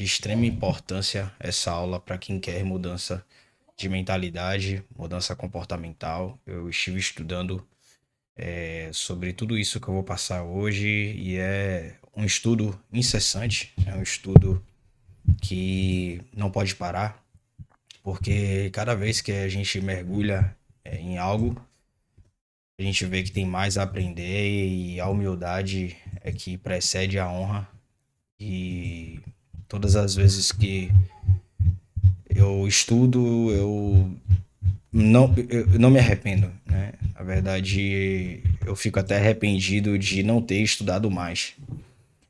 de extrema importância essa aula para quem quer mudança de mentalidade, mudança comportamental. Eu estive estudando sobre tudo isso que eu vou passar hoje e é um estudo incessante, é um estudo que não pode parar, porque cada vez que a gente mergulha em algo, a gente vê que tem mais a aprender e a humildade é que precede a honra. E todas as vezes que eu estudo, eu não me arrependo, né? Na verdade, eu fico até arrependido de não ter estudado mais.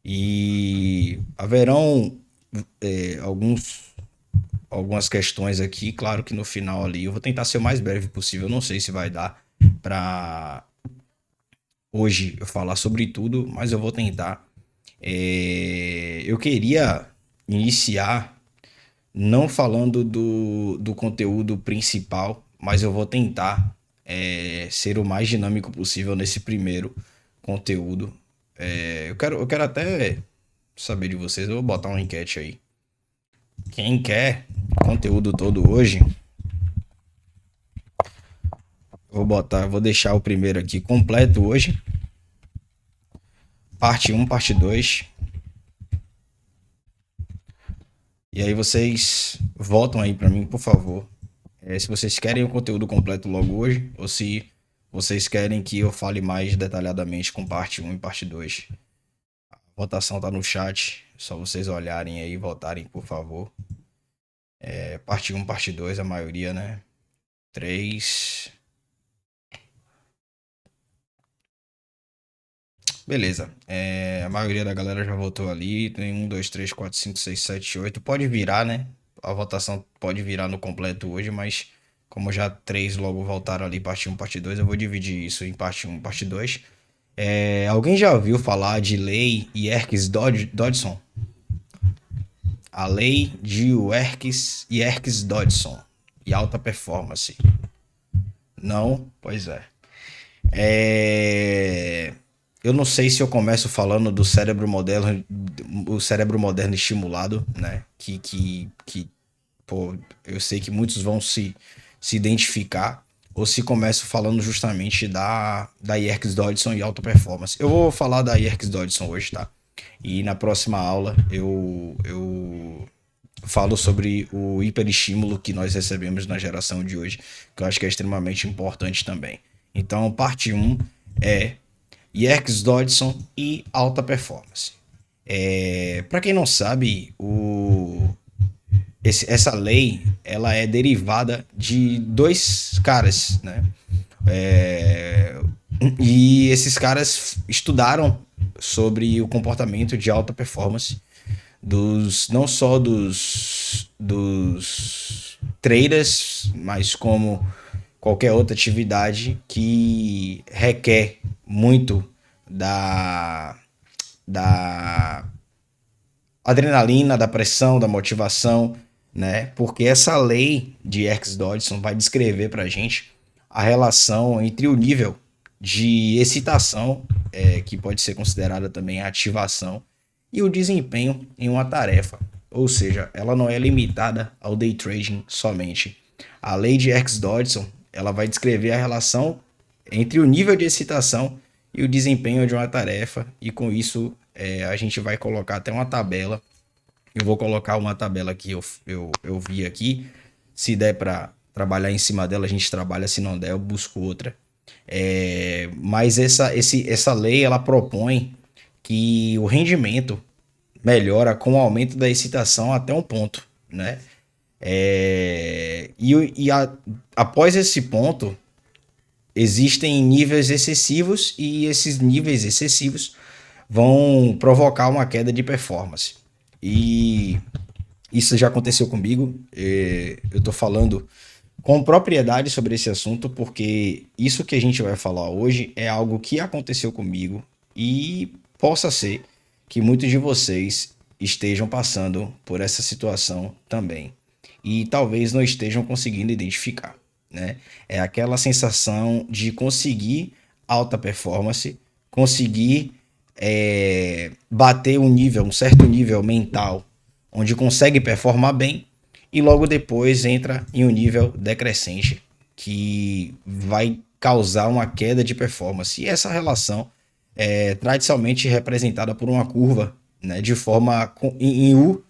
E haverão alguns algumas questões aqui, claro que no final ali eu vou tentar ser o mais breve possível. Eu não sei se vai dar para hoje eu falar sobre tudo, mas eu vou tentar. Eu queria iniciar não falando do conteúdo principal, mas eu vou tentar ser o mais dinâmico possível nesse primeiro conteúdo. Eu quero até saber de vocês, eu vou botar uma enquete aí. Quem quer conteúdo todo hoje, vou deixar o primeiro aqui completo hoje. Parte um, parte 2. E aí vocês votam aí pra mim, por favor. Se vocês querem o conteúdo completo logo hoje, ou se vocês querem que eu fale mais detalhadamente com parte um e parte 2. A votação tá no chat, é só vocês olharem aí e votarem, por favor. Parte um, parte 2, a maioria, né? 3. Beleza. A maioria da galera já votou ali. Tem 1, 2, 3, 4, 5, 6, 7, 8. Pode virar, né? A votação pode virar no completo hoje, mas como já 3 logo voltaram ali, parte um, parte 2, eu vou dividir isso em parte um, e parte 2. Alguém já ouviu falar de lei Yerkes-Dodson? A lei de Yerkes-Dodson e alta performance. Não? Pois é. Eu não sei se eu começo falando do cérebro moderno, o cérebro moderno estimulado, né? Pô, eu sei que muitos vão se identificar, ou se começo falando justamente da Yerkes Dodson e alta performance. Eu vou falar da Yerkes Dodson hoje, tá? E na próxima aula eu falo sobre o hiperestímulo que nós recebemos na geração de hoje, que eu acho que é extremamente importante também. Então, parte um é Yerkes Dodson e alta performance. Para quem não sabe, essa lei ela é derivada de dois caras, né? E esses caras estudaram sobre o comportamento de alta performance não só dos traders, mas como qualquer outra atividade que requer muito da adrenalina, da pressão, da motivação, né? Porque essa lei de Yerkes-Dodson vai descrever para a gente a relação entre o nível de excitação, que pode ser considerada também ativação, e o desempenho em uma tarefa. Ou seja, ela não é limitada ao day trading somente. A lei de Yerkes-Dodson ela vai descrever a relação entre o nível de excitação e o desempenho de uma tarefa, e com isso a gente vai colocar até uma tabela. Eu vou colocar uma tabela que eu vi aqui. Se der para trabalhar em cima dela, a gente trabalha. Se não der, eu busco outra. Mas essa lei ela propõe que o rendimento melhora com o aumento da excitação até um ponto, né? Após esse ponto, existem níveis excessivos e esses níveis excessivos vão provocar uma queda de performance. E isso já aconteceu comigo. Eu estou falando com propriedade sobre esse assunto porque isso que a gente vai falar hoje é algo que aconteceu comigo e possa ser que muitos de vocês estejam passando por essa situação também e talvez não estejam conseguindo identificar, né? É aquela sensação de conseguir alta performance, conseguir bater um certo nível mental onde consegue performar bem, e logo depois entra em um nível decrescente, que vai causar uma queda de performance. E essa relação é tradicionalmente representada por uma curva, né, de forma em U,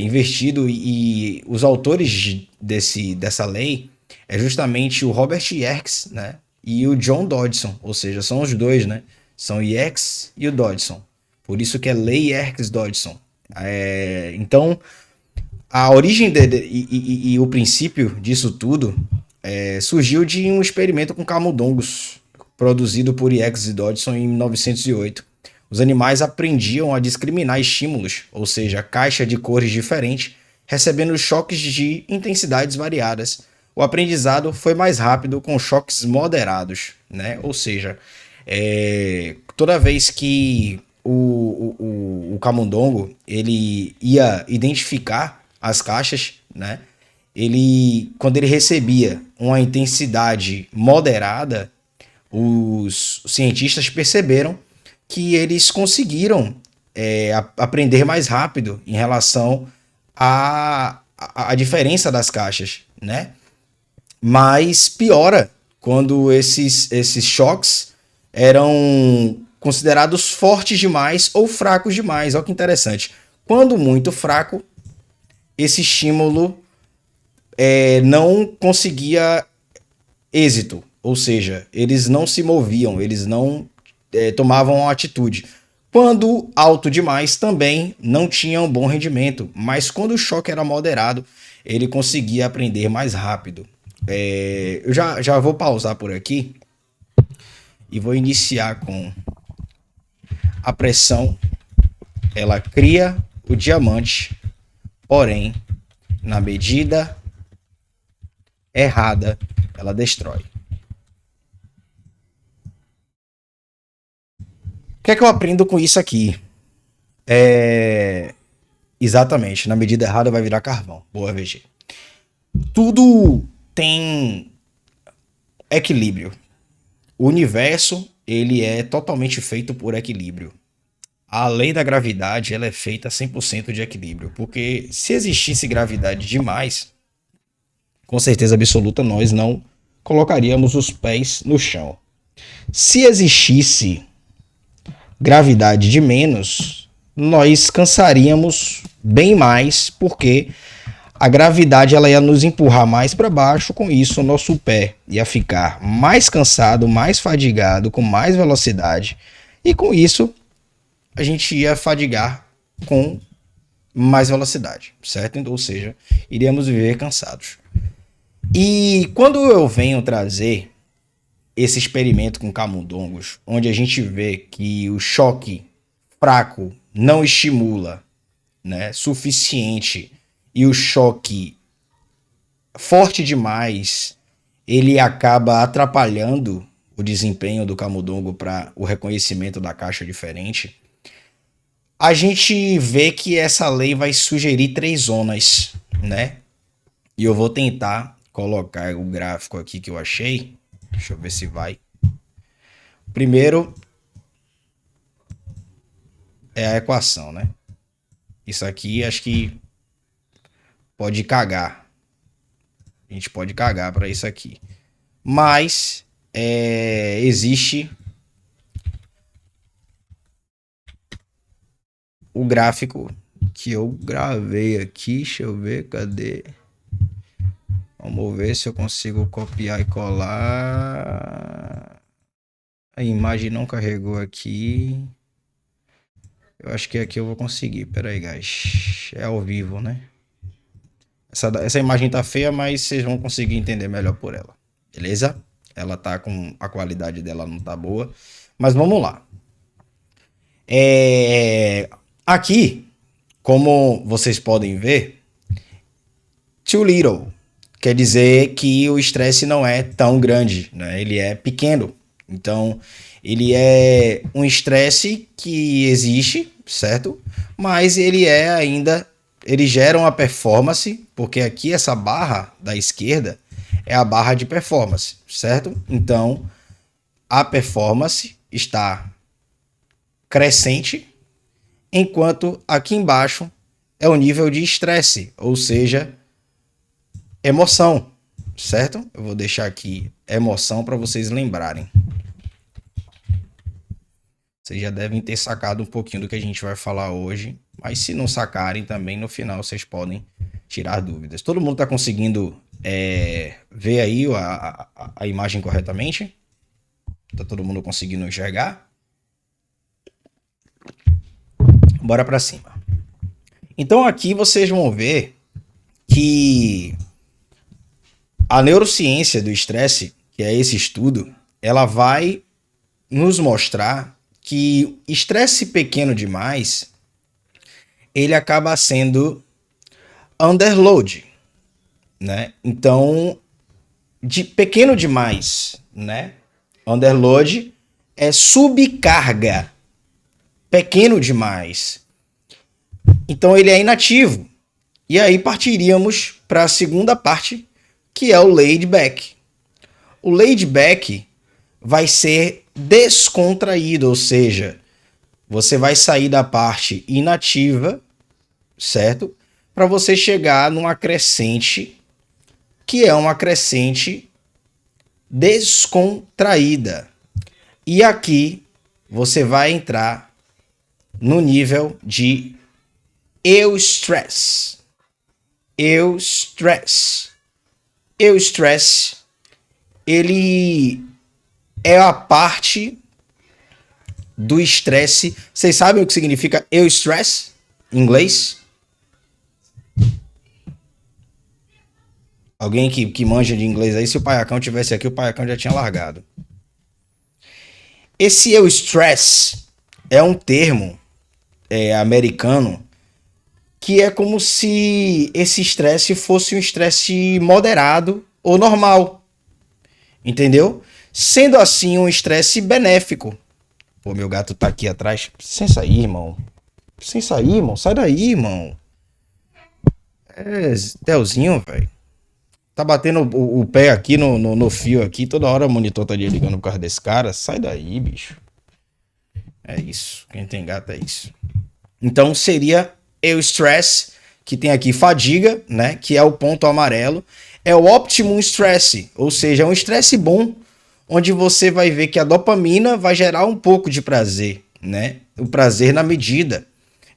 invertido, e os autores dessa lei é justamente o Robert Yerkes, né, e o John Dodson, ou seja, são os dois, né, são o Yerkes e o Dodson, por isso que é lei Yerkes-Dodson. Então, a origem e o princípio disso tudo surgiu de um experimento com camundongos, produzido por Yerkes e Dodson em 1908. Os animais aprendiam a discriminar estímulos, ou seja, caixa de cores diferentes, recebendo choques de intensidades variadas. O aprendizado foi mais rápido com choques moderados, né? Ou seja, toda vez que o camundongo ele ia identificar as caixas, né? Quando ele recebia uma intensidade moderada, os cientistas perceberam que eles conseguiram aprender mais rápido em relação à diferença das caixas, né? Mas piora quando esses choques eram considerados fortes demais ou fracos demais. Olha que interessante. Quando muito fraco, esse estímulo não conseguia êxito, ou seja, eles não se moviam, eles não tomavam atitude. Quando alto demais, também não tinha um bom rendimento, mas quando o choque era moderado, ele conseguia aprender mais rápido. Eu já vou pausar por aqui e vou iniciar com a pressão. Ela cria o diamante, porém, na medida errada, ela destrói. O que é que eu aprendo com isso aqui? Exatamente, na medida errada vai virar carvão. Boa, VG. Tudo tem equilíbrio. O universo, ele é totalmente feito por equilíbrio. A lei da gravidade, ela é feita 100% de equilíbrio, porque se existisse gravidade demais, com certeza absoluta nós não colocaríamos os pés no chão. Se existisse gravidade de menos, nós cansaríamos bem mais, porque a gravidade ela ia nos empurrar mais para baixo, com isso o nosso pé ia ficar mais cansado, mais fadigado, com mais velocidade, e com isso a gente ia fadigar com mais velocidade, certo? Ou seja, iríamos viver cansados. E quando eu venho trazer esse experimento com camundongos, onde a gente vê que o choque fraco não estimula, né, suficiente, e o choque forte demais ele acaba atrapalhando o desempenho do camundongo para o reconhecimento da caixa diferente, a gente vê que essa lei vai sugerir 3 zonas, né? E eu vou tentar colocar o gráfico aqui que eu achei. Deixa eu ver se vai. Primeiro é a equação, né? Isso aqui acho que pode cagar. A gente pode cagar para isso aqui. Mas existe o gráfico que eu gravei aqui. Deixa eu ver, cadê? Vamos ver se eu consigo copiar e colar. A imagem não carregou aqui. Eu acho que aqui eu vou conseguir. Pera aí, guys. É ao vivo, né? Essa imagem tá feia, mas vocês vão conseguir entender melhor por ela. Beleza? Ela tá com... A qualidade dela não tá boa. Mas vamos lá. Aqui, como vocês podem ver, too little quer dizer que o estresse não é tão grande, né? Ele é pequeno. Então, ele é um estresse que existe, certo? Mas ele ele gera uma performance, porque aqui essa barra da esquerda é a barra de performance, certo? Então, a performance está crescente, enquanto aqui embaixo é o nível de estresse, ou seja, emoção, certo? Eu vou deixar aqui emoção para vocês lembrarem. Vocês já devem ter sacado um pouquinho do que a gente vai falar hoje, mas se não sacarem também, no final vocês podem tirar dúvidas. Todo mundo está conseguindo ver aí a imagem corretamente? Tá todo mundo conseguindo enxergar? Bora para cima. Então aqui vocês vão ver que a neurociência do estresse, que é esse estudo, ela vai nos mostrar que estresse pequeno demais, ele acaba sendo underload, né? Então, de pequeno demais, né? Underload é subcarga. Pequeno demais. Então ele é inativo. E aí partiríamos para a segunda parte, que é o laid back. O laid back vai ser descontraído, ou seja, você vai sair da parte inativa, certo? Para você chegar numa crescente, que é uma crescente descontraída. E aqui você vai entrar no nível de eustress. Eustress. Eustress, ele é a parte do estresse. Vocês sabem o que significa eustress em inglês? Alguém que manja de inglês aí, se o Paiacão tivesse aqui, o Paiacão já tinha largado. Esse eustress é um termo americano que é como se esse estresse fosse um estresse moderado ou normal. Entendeu? Sendo assim um estresse benéfico. Pô, meu gato tá aqui atrás. Sem sair, irmão. Sem sair, irmão. Sai daí, irmão. Telzinho, velho. Tá batendo o pé aqui no fio aqui. Toda hora o monitor tá ligando por causa desse cara. Sai daí, bicho. É isso. Quem tem gato é isso. Então seria eustress, que tem aqui fadiga, né? Que é o ponto amarelo. É o optimum stress, ou seja, é um estresse bom, onde você vai ver que a dopamina vai gerar um pouco de prazer, né? O prazer na medida.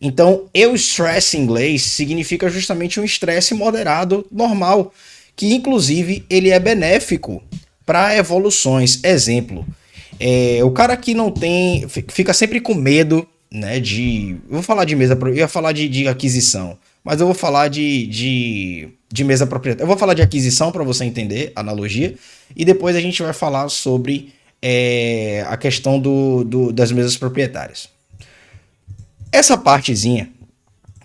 Então, eustress em inglês significa justamente um estresse moderado, normal, que inclusive ele é benéfico para evoluções. Exemplo, o cara que não tem, fica sempre com medo, né? Eu vou falar de mesa, eu ia falar de aquisição, mas eu vou falar de mesa proprietária. Eu vou falar de aquisição para você entender a analogia, e depois a gente vai falar sobre a questão das mesas proprietárias. Essa partezinha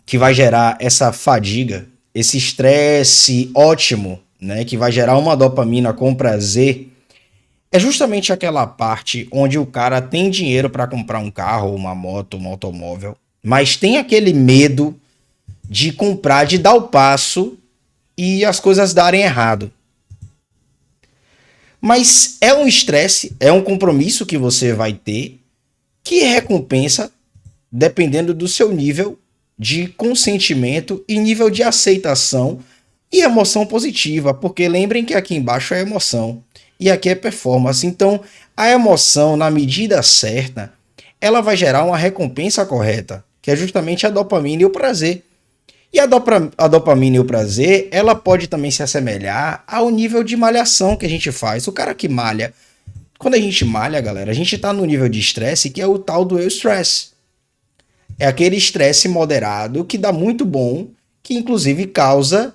que vai gerar essa fadiga, esse estresse ótimo, né, que vai gerar uma dopamina com prazer, é justamente aquela parte onde o cara tem dinheiro para comprar um carro, uma moto, um automóvel, mas tem aquele medo de comprar, de dar o passo e as coisas darem errado. Mas é um estresse, é um compromisso que você vai ter, que recompensa dependendo do seu nível de consentimento e nível de aceitação e emoção positiva, porque lembrem que aqui embaixo é emoção e aqui é performance. Então, a emoção, na medida certa, ela vai gerar uma recompensa correta, que é justamente a dopamina e o prazer. E a dopamina e o prazer, ela pode também se assemelhar ao nível de malhação que a gente faz. O cara que malha, quando a gente malha, galera, a gente tá no nível de estresse que é o tal do eustress. É aquele estresse moderado que dá muito bom, que inclusive causa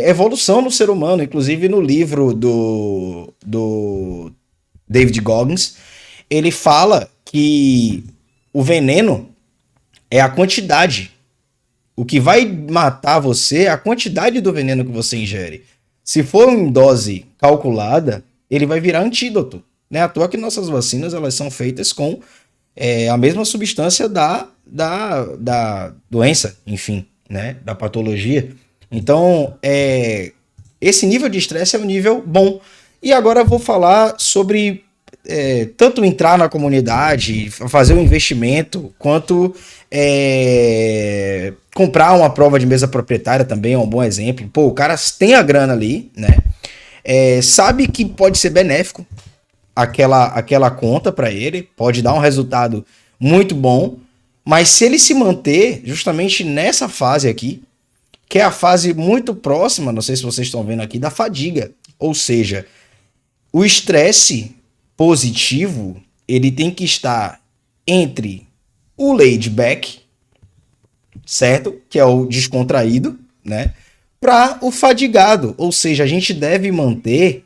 evolução no ser humano. Inclusive no livro do David Goggins, ele fala que o veneno é a quantidade. O que vai matar você é a quantidade do veneno que você ingere. Se for em dose calculada, ele vai virar antídoto. Não é à toa que nossas vacinas elas são feitas com a mesma substância da doença, enfim, né? Da patologia. Então, esse nível de estresse é um nível bom. E agora eu vou falar sobre tanto entrar na comunidade, fazer um investimento, quanto comprar uma prova de mesa proprietária também é um bom exemplo. Pô, o cara tem a grana ali, né? Sabe que pode ser benéfico aquela conta para ele, pode dar um resultado muito bom, mas se ele se manter justamente nessa fase aqui, que é a fase muito próxima, não sei se vocês estão vendo aqui, da fadiga, ou seja, o estresse positivo, ele tem que estar entre o laid back, certo? Que é o descontraído, né? Para o fadigado, ou seja, a gente deve manter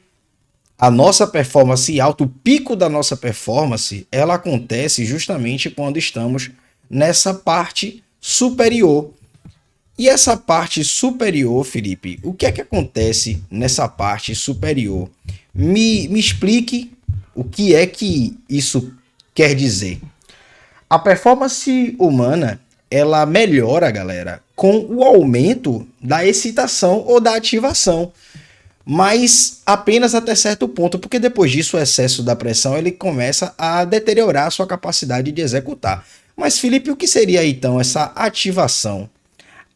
a nossa performance alta, o pico da nossa performance, ela acontece justamente quando estamos nessa parte superior. E essa parte superior, Felipe, o que é que acontece nessa parte superior? Me explique o que é que isso quer dizer. A performance humana, ela melhora, galera, com o aumento da excitação ou da ativação, mas apenas até certo ponto, porque depois disso o excesso da pressão ele começa a deteriorar a sua capacidade de executar. Mas, Felipe, o que seria então essa ativação?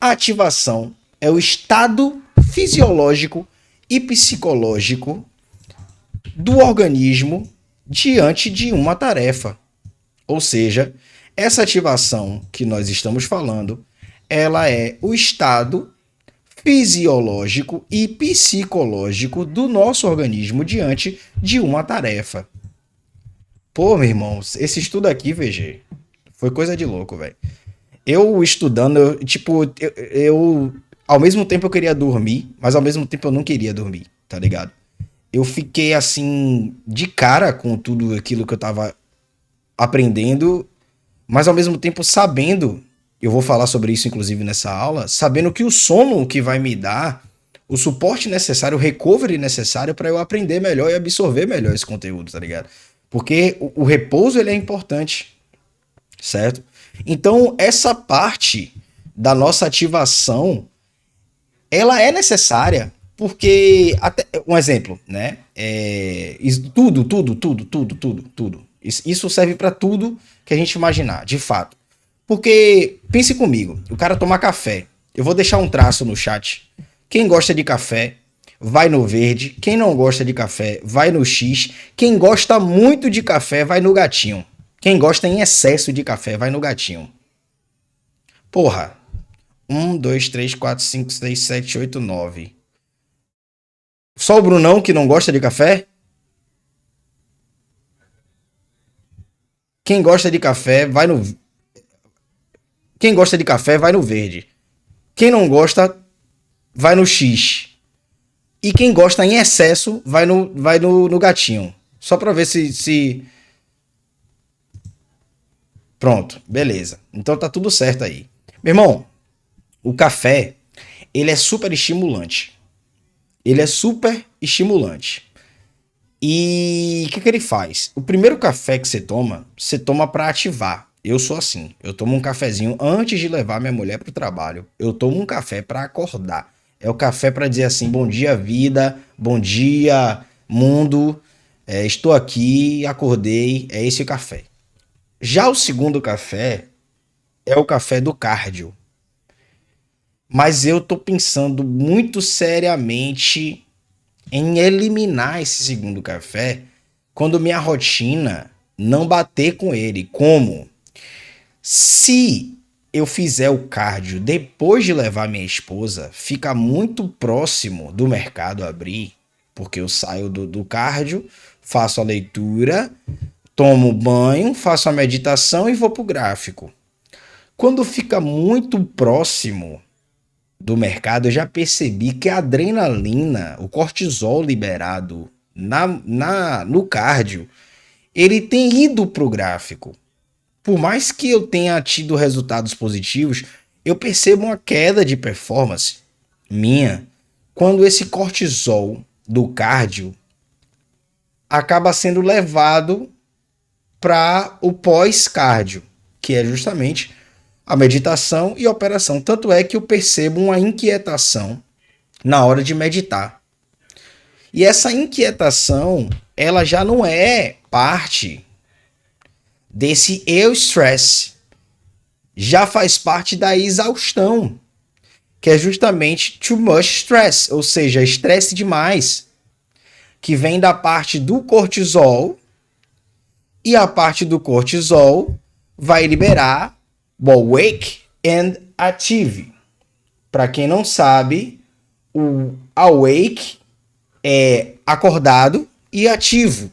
A ativação é o estado fisiológico e psicológico do organismo diante de uma tarefa. Ou seja, essa ativação que nós estamos falando, ela é o estado fisiológico e psicológico do nosso organismo diante de uma tarefa. Pô, meu irmão, esse estudo aqui, VG, foi coisa de louco, velho. Eu estudando, eu ao mesmo tempo eu queria dormir, mas ao mesmo tempo eu não queria dormir, tá ligado? Eu fiquei assim, de cara com tudo aquilo que eu tava aprendendo, mas ao mesmo tempo sabendo, eu vou falar sobre isso inclusive nessa aula, sabendo que o sono que vai me dar o suporte necessário, o recovery necessário para eu aprender melhor e absorver melhor esse conteúdo, tá ligado? Porque o repouso ele é importante, certo? Então, essa parte da nossa ativação, ela é necessária, porque, até, um exemplo, né? Tudo. Isso serve para tudo que a gente imaginar, de fato. Porque, pense comigo, o cara tomar café, eu vou deixar um traço no chat. Quem gosta de café, vai no verde. Quem não gosta de café, vai no X. Quem gosta muito de café, vai no gatinho. Quem gosta em excesso de café, vai no gatinho. Porra. 1, 2, 3, 4, 5, 6, 7, 8, 9. Só o Brunão que não gosta de café? Quem gosta de café, vai no... Quem gosta de café, vai no verde. Quem não gosta, vai no X. E quem gosta em excesso, vai no gatinho. Só pra ver se... Pronto, beleza. Então tá tudo certo aí. Meu irmão, o café, ele é super estimulante. Ele é super estimulante. E o que ele faz? O primeiro café que você toma para ativar. Eu sou assim. Eu tomo um cafezinho antes de levar minha mulher pro trabalho. Eu tomo um café para acordar. É o café para dizer assim, bom dia vida, bom dia mundo, estou aqui, acordei, é esse o café. Já o segundo café é o café do cardio. Mas eu tô pensando muito seriamente em eliminar esse segundo café quando minha rotina não bater com ele. Como? Se eu fizer o cardio depois de levar minha esposa, fica muito próximo do mercado abrir, porque eu saio do cardio, faço a leitura, tomo banho, faço a meditação e vou pro gráfico. Quando fica muito próximo do mercado, eu já percebi que a adrenalina, o cortisol liberado no cardio, ele tem ido pro gráfico. Por mais que eu tenha tido resultados positivos, eu percebo uma queda de performance minha quando esse cortisol do cardio acaba sendo levado para o pós-cardio, que é justamente a meditação e a operação. Tanto é que eu percebo uma inquietação na hora de meditar. E essa inquietação, ela já não é parte desse eustress, já faz parte da exaustão, que é justamente too much stress, ou seja, estresse demais, que vem da parte do cortisol, e a parte do cortisol vai liberar wake and active. Para quem não sabe, o awake é acordado e ativo.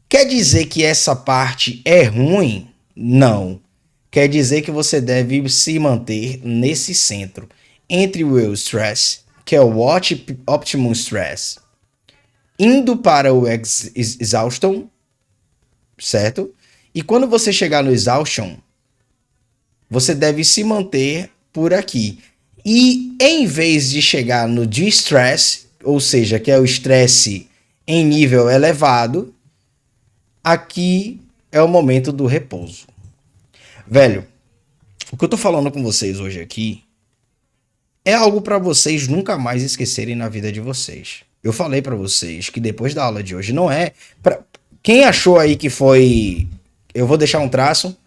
Quer dizer que essa parte é ruim? Não. Quer dizer que você deve se manter nesse centro, entre o eustress, que é o optimum stress, indo para o exhaustion, certo? E quando você chegar no exhaustion, você deve se manter por aqui. E em vez de chegar no de-stress, ou seja, que é o estresse em nível elevado, aqui é o momento do repouso. Velho, o que eu tô falando com vocês hoje aqui é algo para vocês nunca mais esquecerem na vida de vocês. Eu falei para vocês que depois da aula de hoje não é pra... Quem achou aí que foi... Eu vou deixar um traço.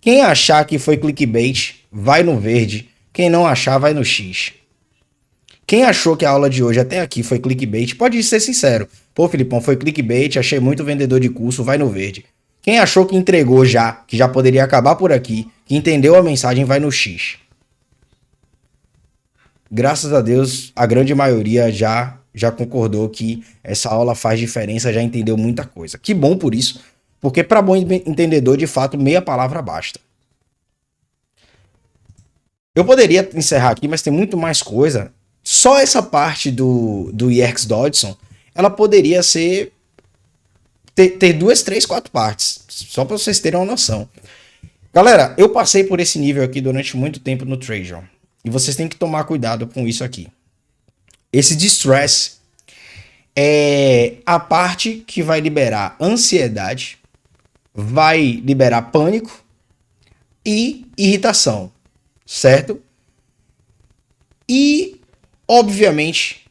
Quem achar que foi clickbait, vai no verde. Quem não achar, vai no X. Quem achou que a aula de hoje até aqui foi clickbait, pode ser sincero. Pô, Filipão, foi clickbait, achei muito vendedor de curso, vai no verde. Quem achou que entregou já, que já poderia acabar por aqui, que entendeu a mensagem, vai no X. Graças a Deus, a grande maioria já concordou que essa aula faz diferença, já entendeu muita coisa. Que bom por isso, porque para bom entendedor, de fato, meia palavra basta. Eu poderia encerrar aqui, mas tem muito mais coisa. Só essa parte do Yerkes Dodson, ela poderia ser... Ter 2, 3, 4 partes. Só para vocês terem uma noção. Galera, eu passei por esse nível aqui durante muito tempo no Trajan. E vocês têm que tomar cuidado com isso aqui. Esse distress é a parte que vai liberar ansiedade, vai liberar pânico e irritação, certo? E, obviamente,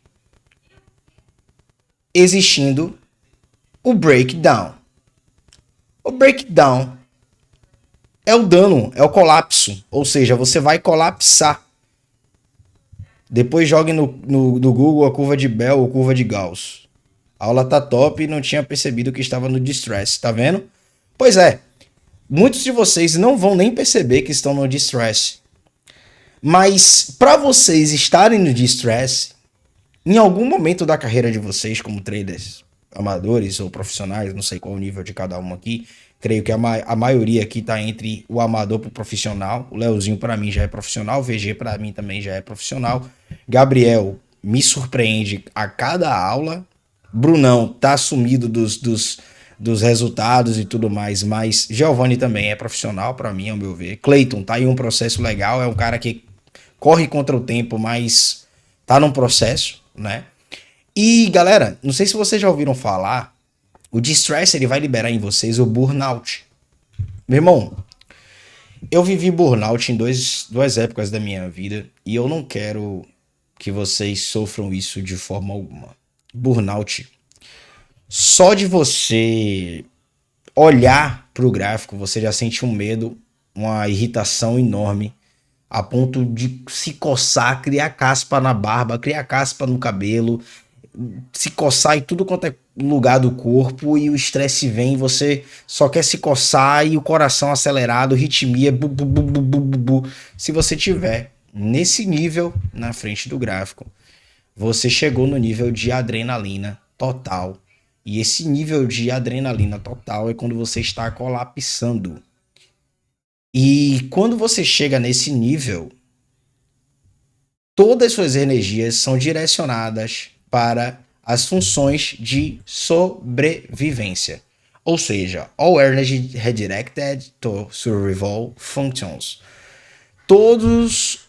existindo o breakdown. O breakdown é o dano, é o colapso, ou seja, você vai colapsar. Depois jogue no Google a curva de Bell ou curva de Gauss. A aula tá top e não tinha percebido que estava no distress, tá vendo? Pois é, muitos de vocês não vão nem perceber que estão no distress. Mas para vocês estarem no distress, em algum momento da carreira de vocês como traders amadores ou profissionais, não sei qual o nível de cada um aqui, creio que a maioria aqui tá entre o amador pro profissional. O Leozinho para mim já é profissional, o VG para mim também já é profissional. Gabriel me surpreende a cada aula. Brunão tá sumido dos resultados e tudo mais, mas Giovanni também é profissional para mim, ao meu ver. Clayton tá em um processo legal, é um cara que corre contra o tempo, mas tá num processo, né? E galera, não sei se vocês já ouviram falar, o distress ele vai liberar em vocês o burnout. Meu irmão, eu vivi burnout em duas épocas da minha vida e eu não quero que vocês sofram isso de forma alguma. Burnout, só de você olhar para o gráfico, você já sente um medo, uma irritação enorme, a ponto de se coçar, criar caspa na barba, criar caspa no cabelo, se coçar em tudo quanto é lugar do corpo, e o estresse vem, você só quer se coçar e o coração acelerado, ritmia, bu, bu, bu, bu, bu, bu. Se você tiver nesse nível na frente do gráfico, você chegou no nível de adrenalina total. E esse nível de adrenalina total é quando você está colapsando. E quando você chega nesse nível, todas as suas energias são direcionadas para as funções de sobrevivência. Ou seja, all energy redirected to survival functions. Todos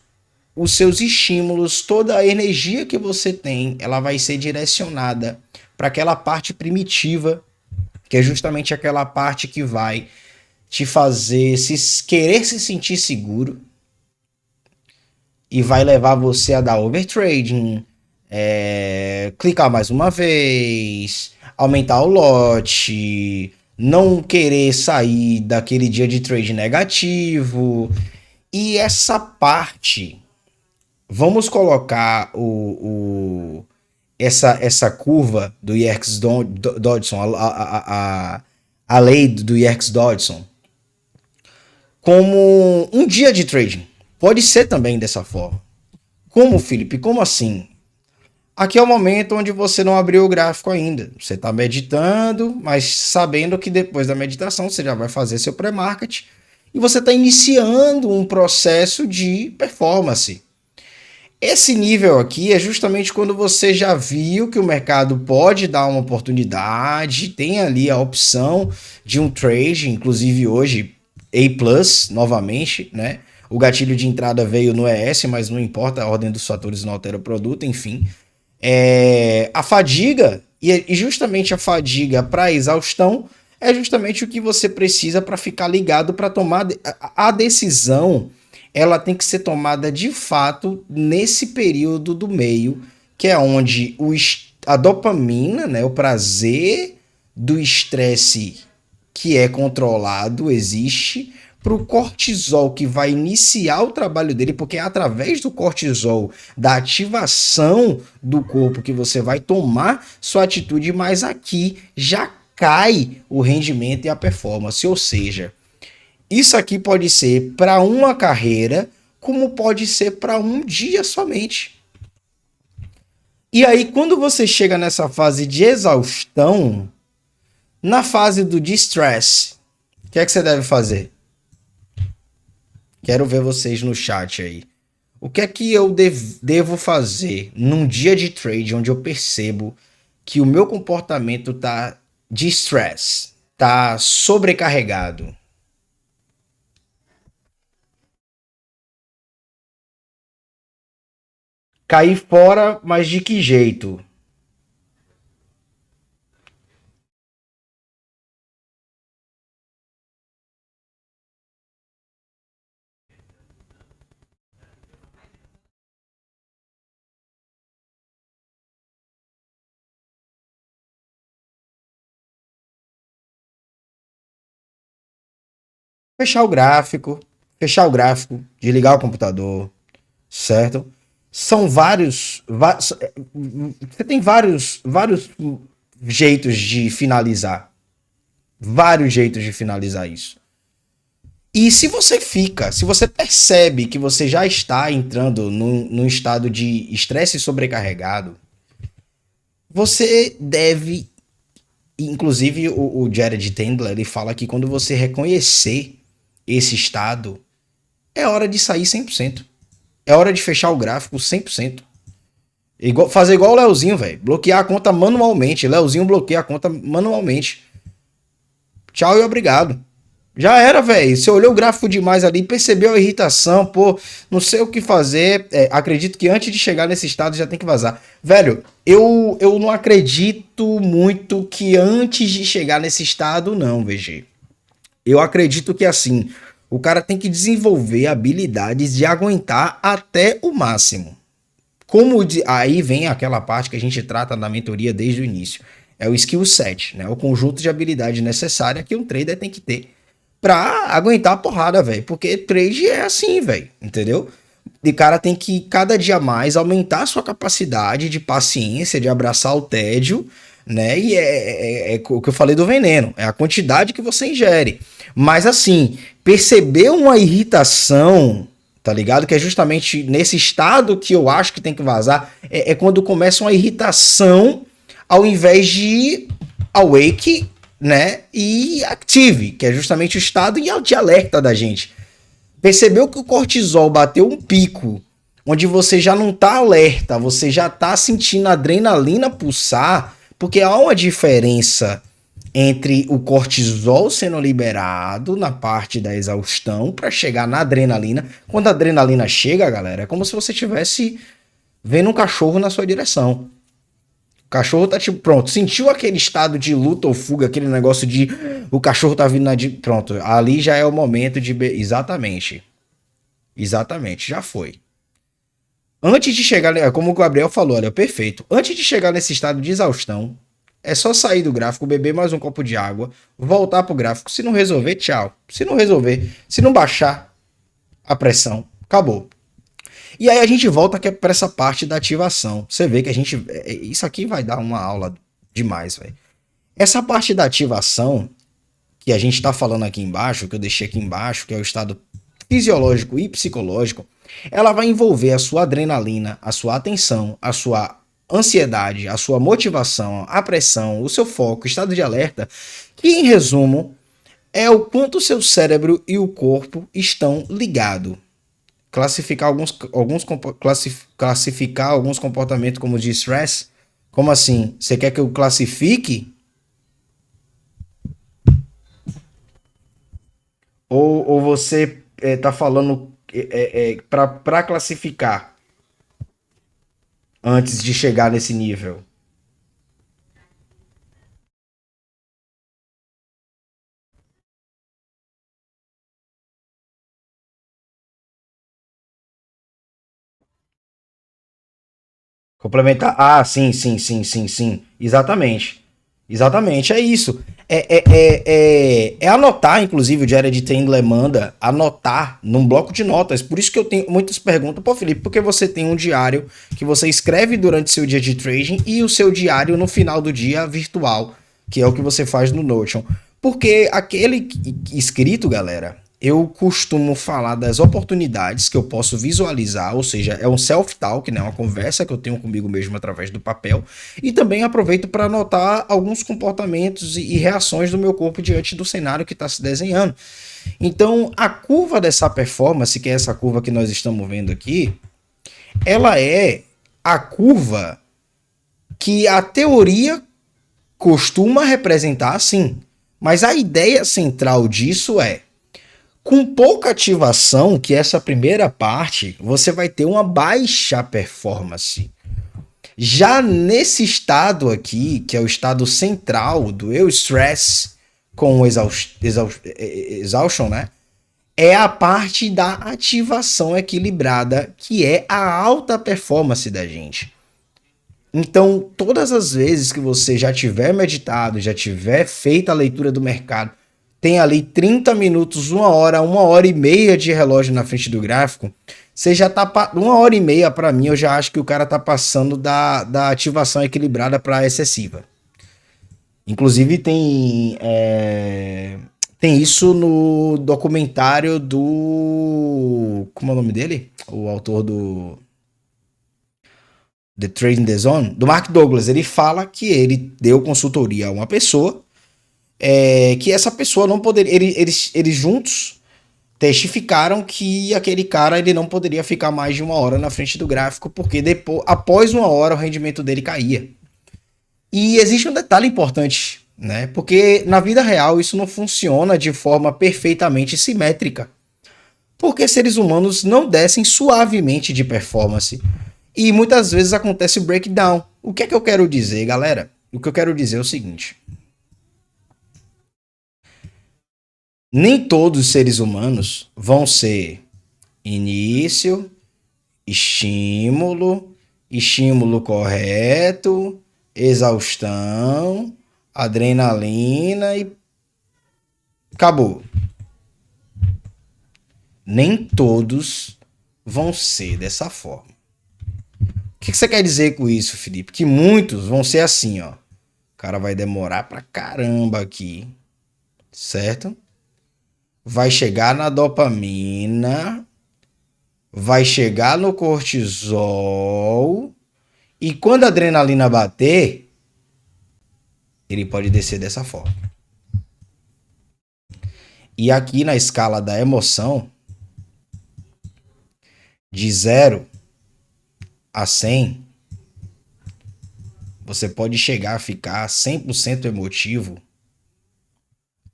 os seus estímulos, toda a energia que você tem, ela vai ser direcionada para aquela parte primitiva, que é justamente aquela parte que vai te fazer querer se sentir seguro e vai levar você a dar overtrading, clicar mais uma vez, aumentar o lote, não querer sair daquele dia de trade negativo. E essa parte, vamos colocar essa curva do Yerkes Dodson, a lei do Yerkes Dodson, como um dia de trading. Pode ser também dessa forma. Como, Felipe? Como assim? Aqui é o momento onde você não abriu o gráfico ainda. Você está meditando, mas sabendo que depois da meditação você já vai fazer seu pré-market e você está iniciando um processo de performance. Esse nível aqui é justamente quando você já viu que o mercado pode dar uma oportunidade, tem ali a opção de um trade, inclusive hoje A+, novamente, né? O gatilho de entrada veio no ES, mas não importa, a ordem dos fatores não altera o produto, enfim. A fadiga, e justamente a fadiga para exaustão, é justamente o que você precisa para ficar ligado para tomar a decisão. Ela tem que ser tomada de fato nesse período do meio, que é onde a dopamina, né, o prazer do estresse que é controlado existe, para o cortisol que vai iniciar o trabalho dele, porque é através do cortisol, da ativação do corpo que você vai tomar sua atitude, mas aqui já cai o rendimento e a performance, ou seja, isso aqui pode ser para uma carreira, como pode ser para um dia somente. E aí, quando você chega nessa fase de exaustão, na fase do distress, o que é que você deve fazer? Quero ver vocês no chat aí. O que é que eu devo fazer num dia de trade onde eu percebo que o meu comportamento tá de stress, tá sobrecarregado? Cair fora, mas de que jeito? Fechar o gráfico, desligar o computador, certo? São você tem vários jeitos de finalizar, vários jeitos de finalizar isso. E se você percebe que você já está entrando num estado de estresse sobrecarregado, você deve, inclusive o Jared Tendler, ele fala que quando você reconhecer esse estado, é hora de sair 100%. É hora de fechar o gráfico 100%. Fazer igual o Leozinho, velho. Bloquear a conta manualmente. Leozinho bloqueia a conta manualmente. Tchau e obrigado. Já era, velho. Você olhou o gráfico demais ali, percebeu a irritação, pô, não sei o que fazer. Acredito que antes de chegar nesse estado já tem que vazar. Velho, eu não acredito muito que antes de chegar nesse estado, não, VG. Eu acredito que assim, o cara tem que desenvolver habilidades de aguentar até o máximo. Aí vem aquela parte que a gente trata na mentoria desde o início. É o skill set, né? O conjunto de habilidade necessária que um trader tem que ter pra aguentar a porrada, velho. Porque trade é assim, velho. Entendeu? E o cara tem que cada dia mais aumentar a sua capacidade de paciência, de abraçar o tédio, né? E é o que eu falei do veneno, é a quantidade que você ingere. Mas assim, perceber uma irritação, tá ligado? Que é justamente nesse estado que eu acho que tem que vazar, é quando começa uma irritação ao invés de awake, né? E active, que é justamente o estado de alerta da gente. Percebeu que o cortisol bateu um pico, onde você já não tá alerta, você já tá sentindo a adrenalina pulsar, porque há uma diferença entre o cortisol sendo liberado na parte da exaustão para chegar na adrenalina. Quando a adrenalina chega, galera, é como se você estivesse vendo um cachorro na sua direção. O cachorro tá tipo, pronto, sentiu aquele estado de luta ou fuga, aquele negócio de o cachorro tá vindo pronto, ali já é o momento de exatamente. Exatamente, já foi. Antes de chegar, como o Gabriel falou, olha, perfeito. Antes de chegar nesse estado de exaustão, é só sair do gráfico, beber mais um copo de água, voltar pro gráfico. Se não resolver, tchau. Se não resolver, se não baixar a pressão, acabou. E aí a gente volta para essa parte da ativação. Você vê que a gente. Isso aqui vai dar uma aula demais, velho. Essa parte da ativação, que a gente está falando aqui embaixo, que eu deixei aqui embaixo, que é o estado fisiológico e psicológico, ela vai envolver a sua adrenalina, a sua atenção, a sua ansiedade, a sua motivação, a pressão, o seu foco, o estado de alerta, que em resumo é o quanto o seu cérebro e o corpo estão ligados. Classificar alguns comportamentos como de stress. Como assim? Você quer que eu classifique? Ou você tá falando para classificar antes de chegar nesse nível? Complementar. Ah, sim, sim, sim, sim, sim. Exatamente. Exatamente, é isso. É anotar, inclusive, o Diário de Tendler manda anotar num bloco de notas. Por isso que eu tenho muitas perguntas. Pô, Felipe, por que você tem um diário que você escreve durante seu dia de trading e o seu diário no final do dia virtual, que é o que você faz no Notion? Porque aquele escrito, galera, eu costumo falar das oportunidades que eu posso visualizar, ou seja, é um self-talk, né, uma conversa que eu tenho comigo mesmo através do papel, e também aproveito para anotar alguns comportamentos e reações do meu corpo diante do cenário que está se desenhando. Então, a curva dessa performance, que é essa curva que nós estamos vendo aqui, ela é a curva que a teoria costuma representar assim, mas a ideia central disso é com pouca ativação, que é essa primeira parte, você vai ter uma baixa performance. Já nesse estado aqui, que é o estado central do eustress com o exhaustion, né? É a parte da ativação equilibrada, que é a alta performance da gente. Então, todas as vezes que você já tiver meditado, já tiver feito a leitura do mercado, tem ali 30 minutos, uma hora e meia de relógio na frente do gráfico, você já tá. Uma hora e meia, para mim, eu já acho que o cara tá passando da ativação equilibrada para excessiva. Inclusive, tem isso no documentário do. Como é o nome dele? O autor do The Trading the Zone, do Mark Douglas. Ele fala que ele deu consultoria a uma pessoa, que essa pessoa não poderia. Eles juntos testificaram que aquele cara ele não poderia ficar mais de uma hora na frente do gráfico, porque depois, após uma hora o rendimento dele caía. E existe um detalhe importante, né? Porque na vida real isso não funciona de forma perfeitamente simétrica. Porque seres humanos não descem suavemente de performance. E muitas vezes acontece breakdown. O que é que eu quero dizer, galera? O que eu quero dizer é o seguinte: nem todos os seres humanos vão ser início, estímulo, estímulo correto, exaustão, adrenalina e acabou. Nem todos vão ser dessa forma. O que você quer dizer com isso, Felipe? Que muitos vão ser assim, ó. O cara vai demorar pra caramba aqui, certo? Vai chegar na dopamina, vai chegar no cortisol, e quando a adrenalina bater, ele pode descer dessa forma. E aqui na escala da emoção, de 0 a 100, você pode chegar a ficar 100% emotivo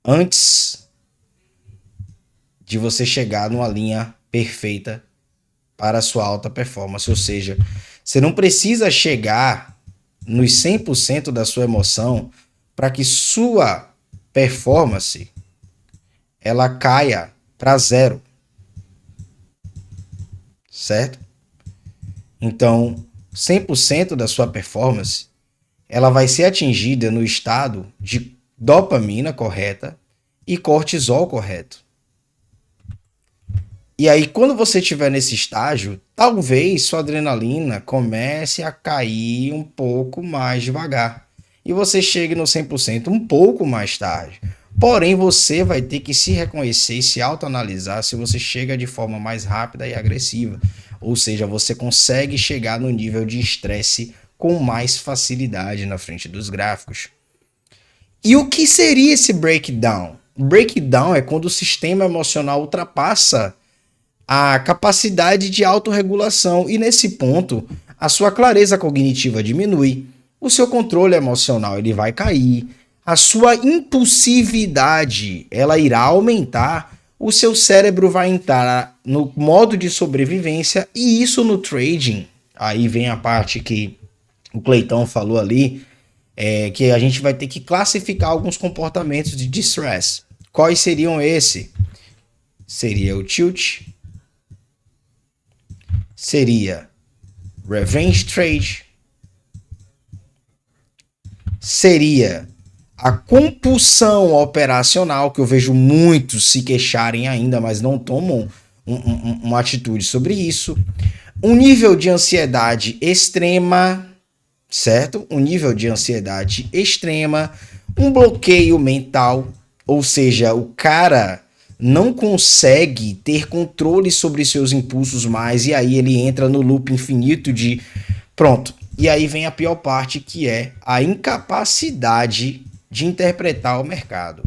antes de você chegar numa linha perfeita para a sua alta performance. Ou seja, você não precisa chegar nos 100% da sua emoção para que sua performance ela caia para 0, certo? Então, 100% da sua performance, ela vai ser atingida no estado de dopamina correta e cortisol correto. E aí, quando você estiver nesse estágio, talvez sua adrenalina comece a cair um pouco mais devagar. E você chegue no 100% um pouco mais tarde. Porém, você vai ter que se reconhecer e se autoanalisar se você chega de forma mais rápida e agressiva. Ou seja, você consegue chegar no nível de estresse com mais facilidade na frente dos gráficos. E o que seria esse breakdown? Breakdown é quando o sistema emocional ultrapassa a capacidade de autorregulação e nesse ponto a sua clareza cognitiva diminui, o seu controle emocional ele vai cair, a sua impulsividade ela irá aumentar, o seu cérebro vai entrar no modo de sobrevivência e isso no trading, aí vem a parte que o Cleitão falou ali, que a gente vai ter que classificar alguns comportamentos de distress. Quais seriam esse? Seria o tilt, seria revenge trade, seria a compulsão operacional, que eu vejo muitos se queixarem ainda, mas não tomam uma atitude sobre isso. Um nível de ansiedade extrema, certo? Um nível de ansiedade extrema, um bloqueio mental, ou seja, o cara não consegue ter controle sobre seus impulsos mais, e aí ele entra no loop infinito de pronto. E aí vem a pior parte, que é a incapacidade de interpretar o mercado.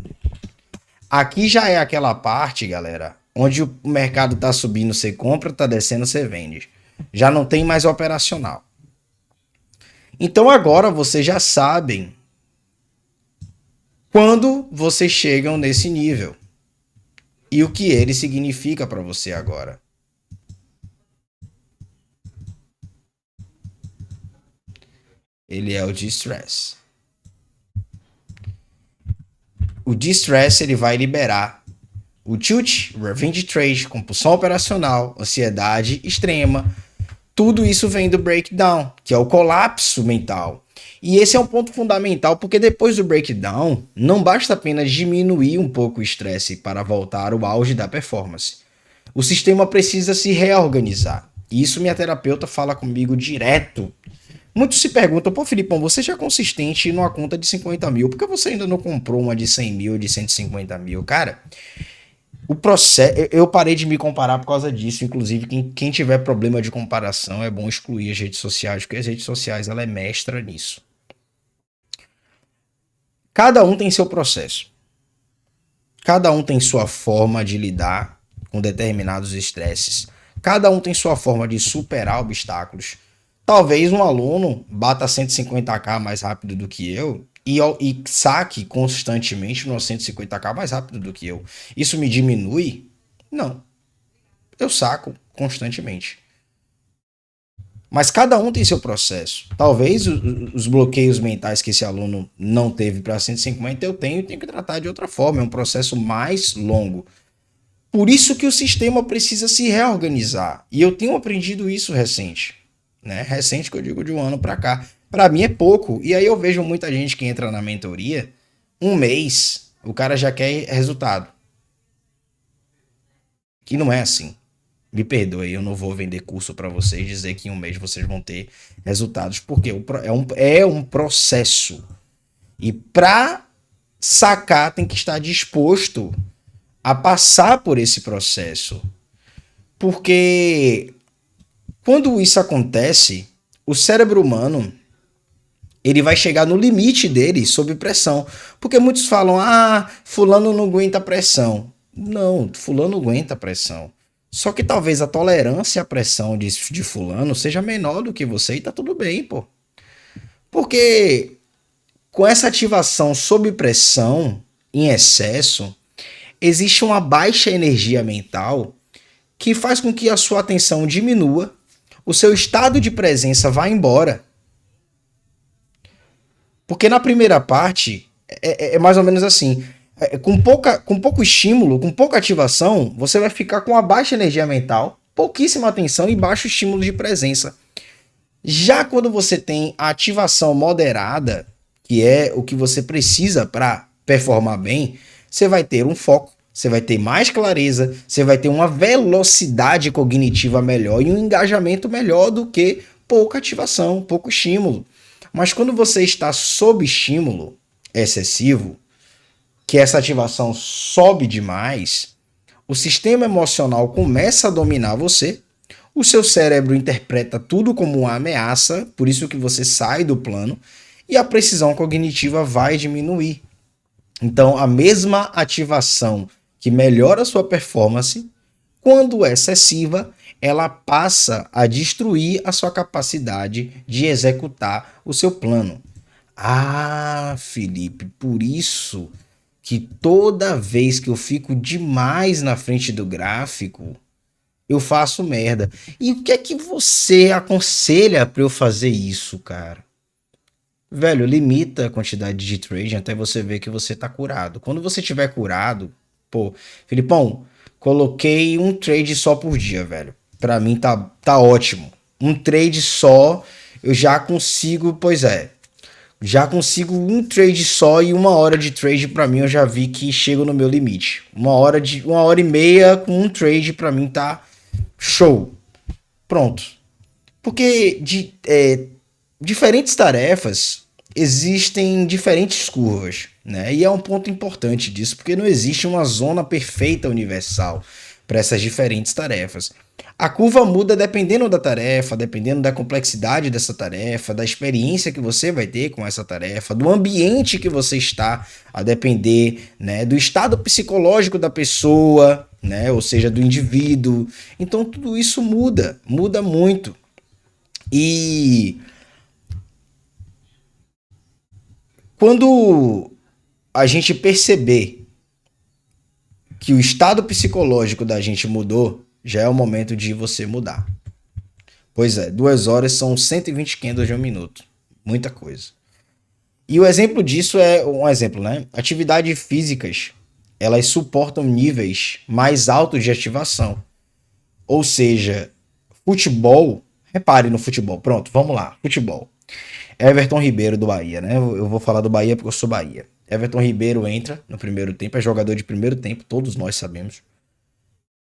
Aqui já é aquela parte, galera, onde o mercado tá subindo, você compra, tá descendo, você vende. Já não tem mais operacional. Então agora vocês já sabem quando vocês chegam nesse nível e o que ele significa para você agora. Ele é o distress. O distress ele vai liberar o tilt, revenge trade, compulsão operacional, ansiedade extrema. Tudo isso vem do breakdown, que é o colapso mental. E esse é um ponto fundamental, porque depois do breakdown, não basta apenas diminuir um pouco o estresse para voltar ao auge da performance. O sistema precisa se reorganizar. E isso minha terapeuta fala comigo direto. Muitos se perguntam, pô, Filipão, você já é consistente numa conta de 50 mil, por que você ainda não comprou uma de 100 mil, de 150 mil? Cara, o processo, eu parei de me comparar por causa disso. Inclusive, quem tiver problema de comparação, é bom excluir as redes sociais, porque as redes sociais, ela é mestra nisso. Cada um tem seu processo. Cada um tem sua forma de lidar com determinados estresses. Cada um tem sua forma de superar obstáculos. Talvez um aluno bata 150k mais rápido do que eu e saque constantemente no 150k mais rápido do que eu. Isso me diminui? Não. Eu saco constantemente. Mas cada um tem seu processo. Talvez os bloqueios mentais que esse aluno não teve para 150 eu tenho e tenho que tratar de outra forma. É um processo mais longo. Por isso que o sistema precisa se reorganizar. E eu tenho aprendido isso recente. Né? Recente que eu digo de um ano para cá. Para mim é pouco. E aí eu vejo muita gente que entra na mentoria, um mês, o cara já quer resultado. Que não é assim. Me perdoe, eu não vou vender curso para vocês, dizer que em um mês vocês vão ter resultados, porque é um processo. E para sacar, tem que estar disposto a passar por esse processo. Porque quando isso acontece, o cérebro humano ele vai chegar no limite dele sob pressão. Porque muitos falam, fulano não aguenta pressão. Não, fulano aguenta pressão. Só que talvez a tolerância à pressão de fulano seja menor do que você e tá tudo bem, pô. Porque com essa ativação sob pressão, em excesso, existe uma baixa energia mental que faz com que a sua atenção diminua, o seu estado de presença vá embora. Porque na primeira parte, é mais ou menos assim. Com pouco estímulo, com pouca ativação, você vai ficar com uma baixa energia mental, pouquíssima atenção e baixo estímulo de presença. Já quando você tem a ativação moderada, que é o que você precisa para performar bem, você vai ter um foco, você vai ter mais clareza, você vai ter uma velocidade cognitiva melhor e um engajamento melhor do que pouca ativação, pouco estímulo. Mas quando você está sob estímulo excessivo, que essa ativação sobe demais, o sistema emocional começa a dominar você, o seu cérebro interpreta tudo como uma ameaça, por isso que você sai do plano, e a precisão cognitiva vai diminuir. Então, a mesma ativação que melhora a sua performance, quando é excessiva, ela passa a destruir a sua capacidade de executar o seu plano. Ah, Felipe, por isso que toda vez que eu fico demais na frente do gráfico, eu faço merda. E o que é que você aconselha para eu fazer isso, cara? Velho, limita a quantidade de trading até você ver que você tá curado. Quando você tiver curado, pô, Filipão, coloquei um trade só por dia, velho. Pra mim tá ótimo. Um trade só, eu já consigo, pois é. Já consigo um trade só e 1 hora de trade pra mim eu já vi que chego no meu limite. 1 hora e meia com um trade pra mim tá show. Pronto. Porque diferentes tarefas existem diferentes curvas, né? E é um ponto importante disso, porque não existe uma zona perfeita universal para essas diferentes tarefas. A curva muda dependendo da tarefa, dependendo da complexidade dessa tarefa, da experiência que você vai ter com essa tarefa, do ambiente que você está, a depender, né, do estado psicológico da pessoa, né, ou seja, do indivíduo. Então tudo isso muda muito. E quando a gente perceber que o estado psicológico da gente mudou, já é o momento de você mudar. Pois é, 2 horas são 120 candles de 1 minuto. Muita coisa. E o exemplo disso é um exemplo, né? Atividades físicas, elas suportam níveis mais altos de ativação. Ou seja, futebol, repare no futebol. Pronto, vamos lá. Futebol. Everton Ribeiro do Bahia, né? Eu vou falar do Bahia porque eu sou Bahia. Everton Ribeiro entra no primeiro tempo, é jogador de primeiro tempo, todos nós sabemos.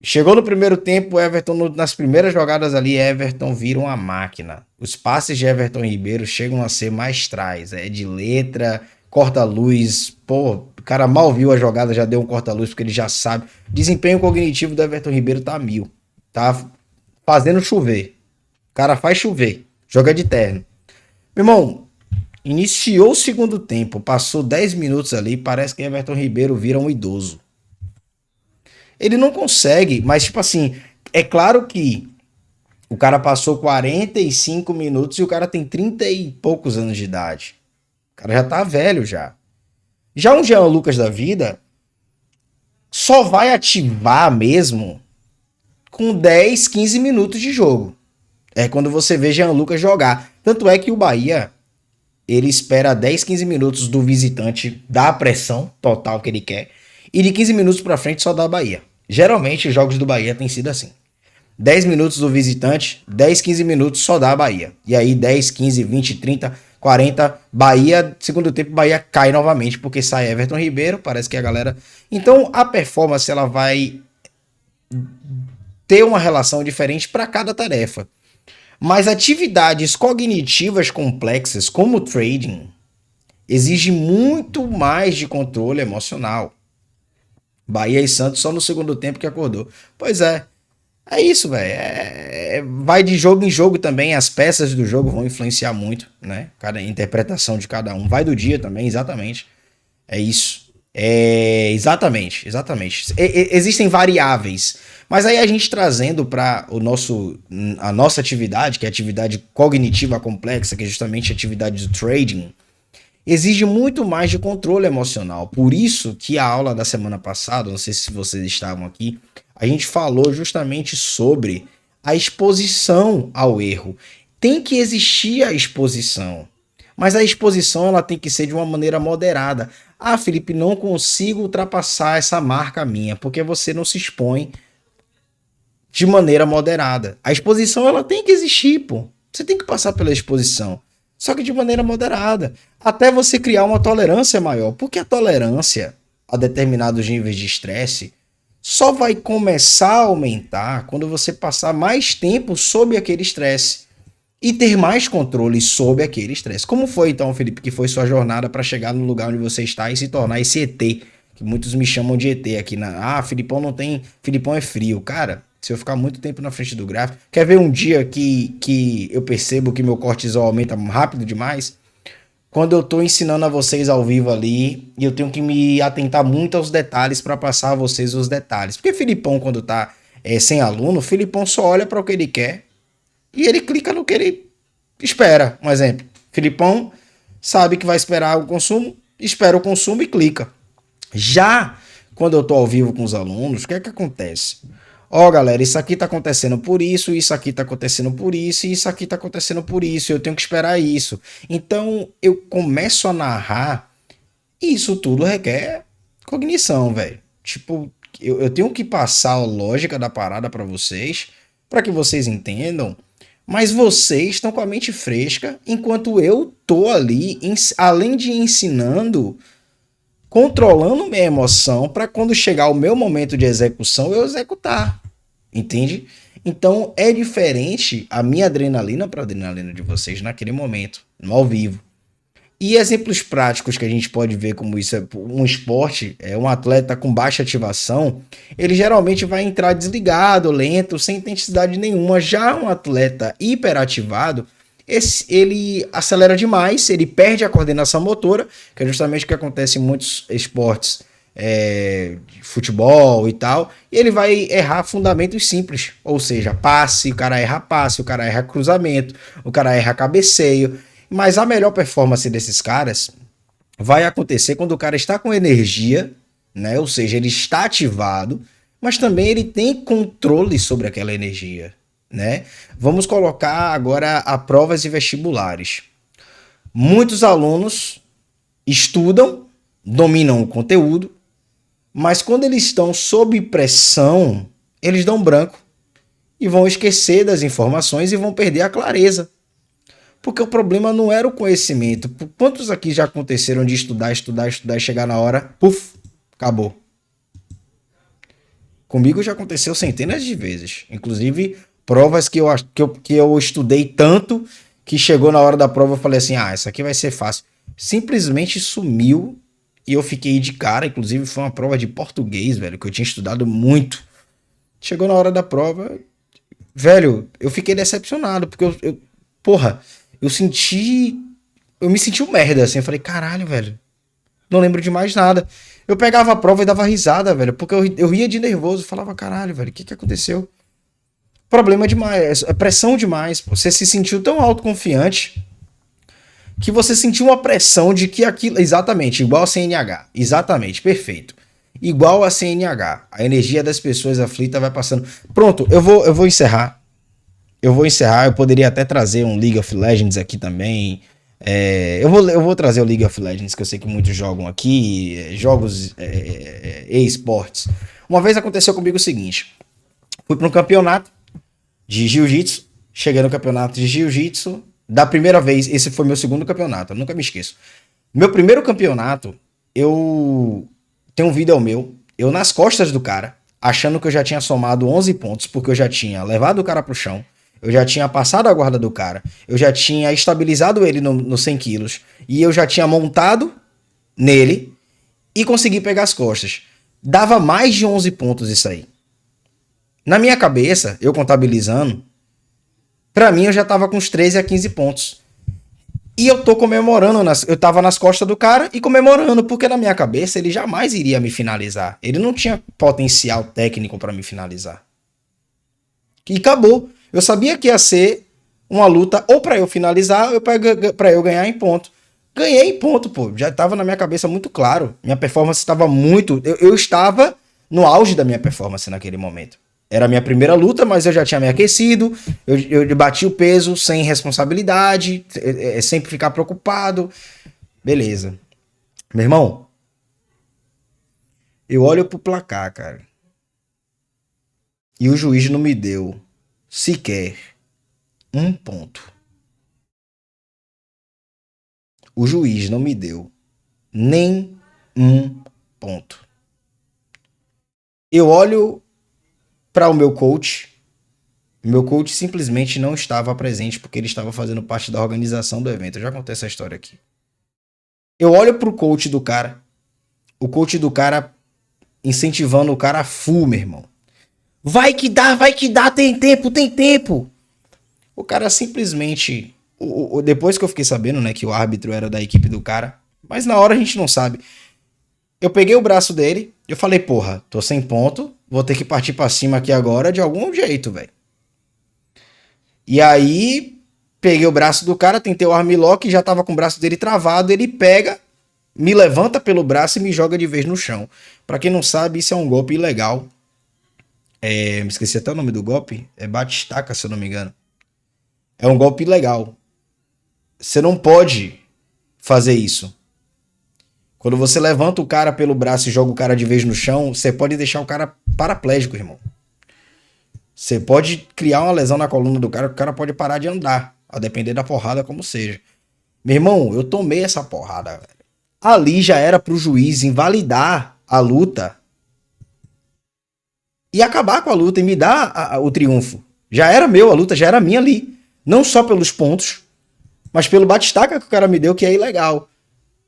Chegou no primeiro tempo, Everton, nas primeiras jogadas ali, Everton vira uma máquina. Os passes de Everton Ribeiro chegam a ser maestrais. É de letra, corta-luz. Pô, o cara mal viu a jogada, já deu um corta-luz, porque ele já sabe. Desempenho cognitivo do Everton Ribeiro tá 1000. Tá fazendo chover. O cara faz chover. Joga de terno. Meu irmão, iniciou o segundo tempo, passou 10 minutos ali, parece que Everton Ribeiro vira um idoso. Ele não consegue, mas tipo assim, é claro que o cara passou 45 minutos e o cara tem 30 e poucos anos de idade. O cara já tá velho já. Já um Jean Lucas da vida só vai ativar mesmo com 10, 15 minutos de jogo. É quando você vê Jean Lucas jogar. Tanto é que o Bahia, ele espera 10, 15 minutos do visitante dar a pressão total que ele quer. E de 15 minutos pra frente só dá a Bahia. Geralmente os jogos do Bahia têm sido assim. 10 minutos do visitante, 10, 15 minutos só dá a Bahia. E aí 10, 15, 20, 30, 40, Bahia, segundo tempo, Bahia cai novamente, porque sai Everton Ribeiro, parece que a galera... Então a performance ela vai ter uma relação diferente para cada tarefa. Mas atividades cognitivas complexas, como o trading, exigem muito mais de controle emocional. Bahia e Santos só no segundo tempo que acordou. Pois é isso, velho. Vai de jogo em jogo também, as peças do jogo vão influenciar muito, né? Cada interpretação de cada um. Vai do dia também, exatamente. É isso. Exatamente. Existem variáveis. Mas aí a gente trazendo para a nossa atividade, que é a atividade cognitiva complexa, que é justamente a atividade do trading, exige muito mais de controle emocional. Por isso que a aula da semana passada, não sei se vocês estavam aqui, a gente falou justamente sobre a exposição ao erro. Tem que existir a exposição, mas a exposição ela tem que ser de uma maneira moderada. Ah, Felipe, não consigo ultrapassar essa marca minha, porque você não se expõe de maneira moderada. A exposição ela tem que existir, pô. Você tem que passar pela exposição. Só que de maneira moderada. Até você criar uma tolerância maior. Porque a tolerância a determinados níveis de estresse só vai começar a aumentar quando você passar mais tempo sob aquele estresse e ter mais controle sobre aquele estresse. Como foi então, Felipe, que foi sua jornada para chegar no lugar onde você está e se tornar esse ET, que muitos me chamam de ET aqui na... Ah, Filipão não tem... Filipão é frio. Cara, se eu ficar muito tempo na frente do gráfico... Quer ver um dia que eu percebo que meu cortisol aumenta rápido demais? Quando eu tô ensinando a vocês ao vivo ali, e eu tenho que me atentar muito aos detalhes para passar a vocês os detalhes. Porque Filipão, quando tá sem aluno, Filipão só olha para o que ele quer e ele clica no que ele espera. Um exemplo, Filipão sabe que vai esperar o consumo, espera o consumo e clica. Já quando eu tô ao vivo com os alunos, o que é que acontece? Ó, galera, isso aqui tá acontecendo por isso aqui tá acontecendo por isso, e isso aqui tá acontecendo por isso, eu tenho que esperar isso. Então, eu começo a narrar, e isso tudo requer cognição, velho. Tipo, eu tenho que passar a lógica da parada pra vocês, pra que vocês entendam, mas vocês estão com a mente fresca, enquanto eu tô ali, além de ensinando, controlando minha emoção para quando chegar o meu momento de execução eu executar, entende? Então é diferente a minha adrenalina para a adrenalina de vocês naquele momento, no ao vivo. E exemplos práticos que a gente pode ver como isso é um esporte, é um atleta com baixa ativação, ele geralmente vai entrar desligado, lento, sem intensidade nenhuma. Já um atleta hiperativado, ele acelera demais, ele perde a coordenação motora, que é justamente o que acontece em muitos esportes, de futebol e tal, e ele vai errar fundamentos simples, ou seja, passe, o cara erra cruzamento, o cara erra cabeceio. Mas a melhor performance desses caras vai acontecer quando o cara está com energia, né? Ou seja, ele está ativado, mas também ele tem controle sobre aquela energia, né? Vamos colocar agora a provas e vestibulares. Muitos alunos estudam, dominam o conteúdo, mas quando eles estão sob pressão, eles dão branco e vão esquecer das informações e vão perder a clareza. Porque o problema não era o conhecimento. Quantos aqui já aconteceram de estudar e chegar na hora, puf, acabou. Comigo já aconteceu centenas de vezes. Inclusive, provas que eu estudei tanto que chegou na hora da prova eu falei assim, isso aqui vai ser fácil. Simplesmente sumiu e eu fiquei de cara. Inclusive, foi uma prova de português, velho, que eu tinha estudado muito. Chegou na hora da prova, velho, eu fiquei decepcionado, porque porra, eu me senti um merda, assim, eu falei, caralho, velho, não lembro de mais nada. Eu pegava a prova e dava risada, velho, porque eu ria de nervoso, falava, caralho, velho, o que aconteceu? Problema demais, é pressão demais, você se sentiu tão autoconfiante que você sentiu uma pressão de que aquilo, exatamente, igual a CNH, exatamente, perfeito. Igual a CNH, a energia das pessoas aflitas vai passando. Pronto, eu vou encerrar. Eu poderia até trazer um League of Legends aqui também. Eu vou trazer o League of Legends, que eu sei que muitos jogam aqui, jogos e-sports. Uma vez aconteceu comigo o seguinte: fui para um campeonato de jiu-jitsu, cheguei no campeonato de jiu-jitsu, da primeira vez, esse foi meu segundo campeonato, eu nunca me esqueço. Meu primeiro campeonato, eu tenho um vídeo meu, eu nas costas do cara, achando que eu já tinha somado 11 pontos, porque eu já tinha levado o cara pro chão, eu já tinha passado a guarda do cara, eu já tinha estabilizado ele no 100 quilos, e eu já tinha montado nele e consegui pegar as costas. Dava mais de 11 pontos isso aí. Na minha cabeça, eu contabilizando, pra mim eu já tava com uns 13 a 15 pontos. E eu tô comemorando, eu tava nas costas do cara e comemorando, porque na minha cabeça ele jamais iria me finalizar. Ele não tinha potencial técnico pra me finalizar. E acabou. Eu sabia que ia ser uma luta ou pra eu finalizar ou pra eu ganhar em ponto. Ganhei em ponto, pô. Já tava na minha cabeça muito claro. Minha performance estava muito... Eu estava no auge da minha performance naquele momento. Era a minha primeira luta, mas eu já tinha me aquecido, eu bati o peso sem responsabilidade, sempre ficar preocupado. Beleza. Meu irmão, eu olho pro placar, cara. E o juiz não me deu sequer um ponto. o juiz não me deu nem um ponto. Eu olho para o meu coach simplesmente não estava presente porque ele estava fazendo parte da organização do evento. Eu já contei essa história aqui. Eu olho pro coach do cara, o coach do cara incentivando o cara a full, meu irmão. Vai que dá, tem tempo, tem tempo. O cara simplesmente... depois que eu fiquei sabendo, né, que o árbitro era da equipe do cara, mas na hora a gente não sabe. Eu peguei o braço dele, eu falei, porra, tô sem ponto, vou ter que partir pra cima aqui agora de algum jeito, velho. E aí, peguei o braço do cara, tentei o armlock, já tava com o braço dele travado, ele pega, me levanta pelo braço e me joga de vez no chão. Pra quem não sabe, isso é um golpe ilegal. Me esqueci até o nome do golpe, é bate-estaca, se eu não me engano. É um golpe ilegal. Você não pode fazer isso. Quando você levanta o cara pelo braço e joga o cara de vez no chão, você pode deixar o cara paraplégico, irmão. Você pode criar uma lesão na coluna do cara, que o cara pode parar de andar, a depender da porrada como seja. Meu irmão, eu tomei essa porrada, velho. Ali já era pro juiz invalidar a luta e acabar com a luta e me dar o triunfo. Já era meu, a luta já era minha ali. Não só pelos pontos, mas pelo batistaca que o cara me deu, que é ilegal.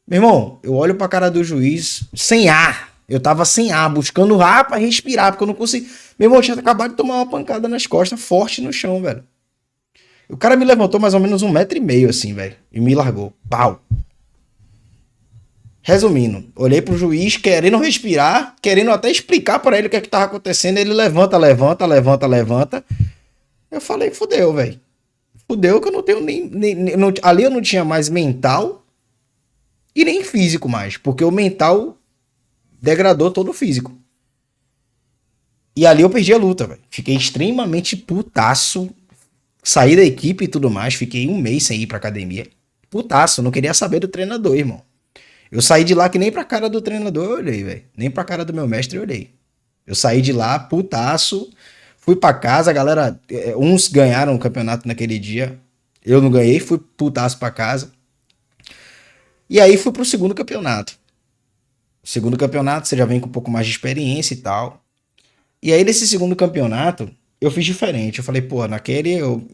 Meu irmão, eu olho pra cara do juiz sem ar. Eu tava sem ar, buscando ar pra respirar, porque eu não consegui. Meu irmão, eu tinha acabado de tomar uma pancada nas costas, forte no chão, velho. O cara me levantou mais ou menos 1,5 m, assim, velho. E me largou. Pau. Resumindo, olhei pro juiz querendo respirar, querendo até explicar pra ele o que é que tava acontecendo. Ele levanta. Eu falei, fudeu, velho. Fudeu que eu não tenho ali eu não tinha mais mental e nem físico mais, porque o mental degradou todo o físico. E ali eu perdi a luta, velho. Fiquei extremamente putaço. Saí da equipe e tudo mais. Fiquei 1 mês sem ir pra academia. Putaço, não queria saber do treinador, irmão. Eu saí de lá que nem pra cara do treinador eu olhei, velho. Nem pra cara do meu mestre eu olhei. Eu saí de lá, putaço. Fui pra casa, a galera... Uns ganharam o campeonato naquele dia. Eu não ganhei, fui putaço pra casa. E aí fui pro segundo campeonato. O segundo campeonato, você já vem com um pouco mais de experiência e tal. E aí, nesse segundo campeonato, eu fiz diferente. Eu falei, pô, naquele eu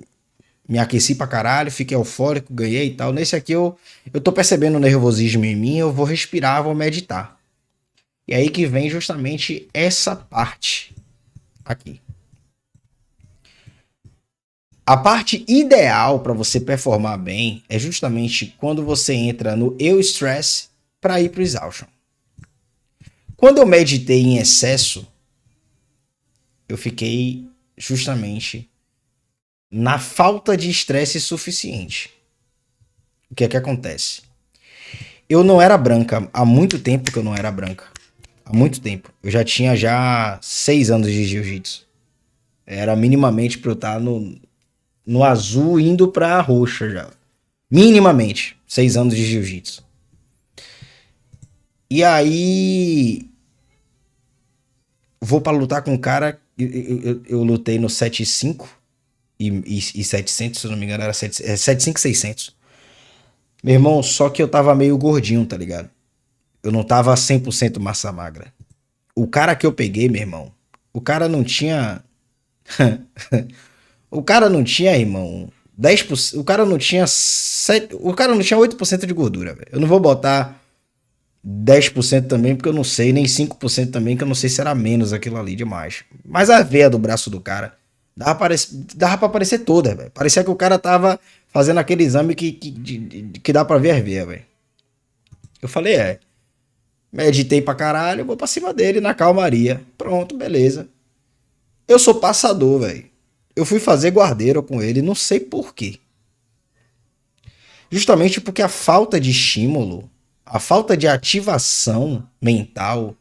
me aqueci pra caralho, fiquei eufórico, ganhei e tal. Nesse aqui eu tô percebendo o nervosismo em mim, eu vou respirar, vou meditar. E aí que vem justamente essa parte aqui. A parte ideal para você performar bem é justamente quando você entra no eustress para ir pro exhaustion. Quando eu meditei em excesso, eu fiquei justamente na falta de estresse suficiente. O que é que acontece? Eu não era branca, há muito tempo que eu não era branca. Há muito tempo. Eu já tinha 6 anos de jiu-jitsu. Era minimamente pra eu estar no azul indo pra roxa já. Minimamente. 6 anos de jiu-jitsu. E aí... Vou pra lutar com um cara... Eu lutei no 7,5 e 700, se eu não me engano, era 7,5 e 600. Meu irmão, só que eu tava meio gordinho, tá ligado? Eu não tava 100% massa magra. O cara que eu peguei, meu irmão, o cara não tinha... o cara não tinha, irmão, 10%... O cara não tinha 8% de gordura, velho. Eu não vou botar 10% também, porque eu não sei, nem 5% também, que eu não sei se era menos aquilo ali demais. Mas a veia do braço do cara dava pra aparecer toda, velho. Parecia que o cara tava fazendo aquele exame que dá pra ver a veia, velho. Eu falei, meditei pra caralho, vou pra cima dele na calmaria. Pronto, beleza. Eu sou passador, velho. Eu fui fazer guardeiro com ele, não sei por quê. Justamente porque a falta de estímulo, a falta de ativação mental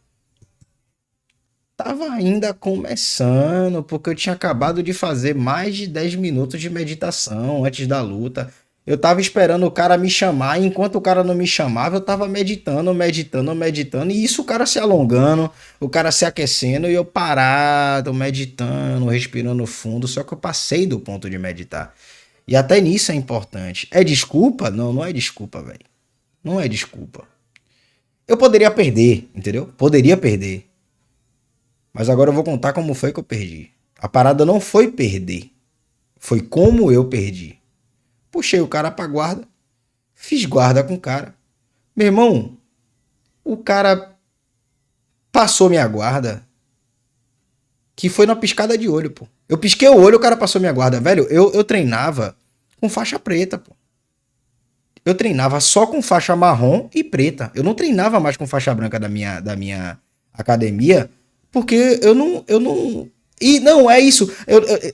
tava ainda começando, porque eu tinha acabado de fazer mais de 10 minutos de meditação antes da luta. Eu tava esperando o cara me chamar, e enquanto o cara não me chamava, eu tava meditando, e isso o cara se alongando, o cara se aquecendo, e eu parado, meditando, respirando fundo, só que eu passei do ponto de meditar. E até nisso é importante. É desculpa? Não, não é desculpa, velho. Não é desculpa. Eu poderia perder, entendeu? Poderia perder. Mas agora eu vou contar como foi que eu perdi. A parada não foi perder. Foi como eu perdi. Puxei o cara pra guarda. Fiz guarda com o cara. Meu irmão, o cara passou minha guarda. Que foi na piscada de olho, pô. Eu pisquei o olho, o cara passou minha guarda. Velho, eu treinava com faixa preta, pô. Eu treinava só com faixa marrom e preta. Eu não treinava mais com faixa branca da minha academia, porque eu não... E não, é isso.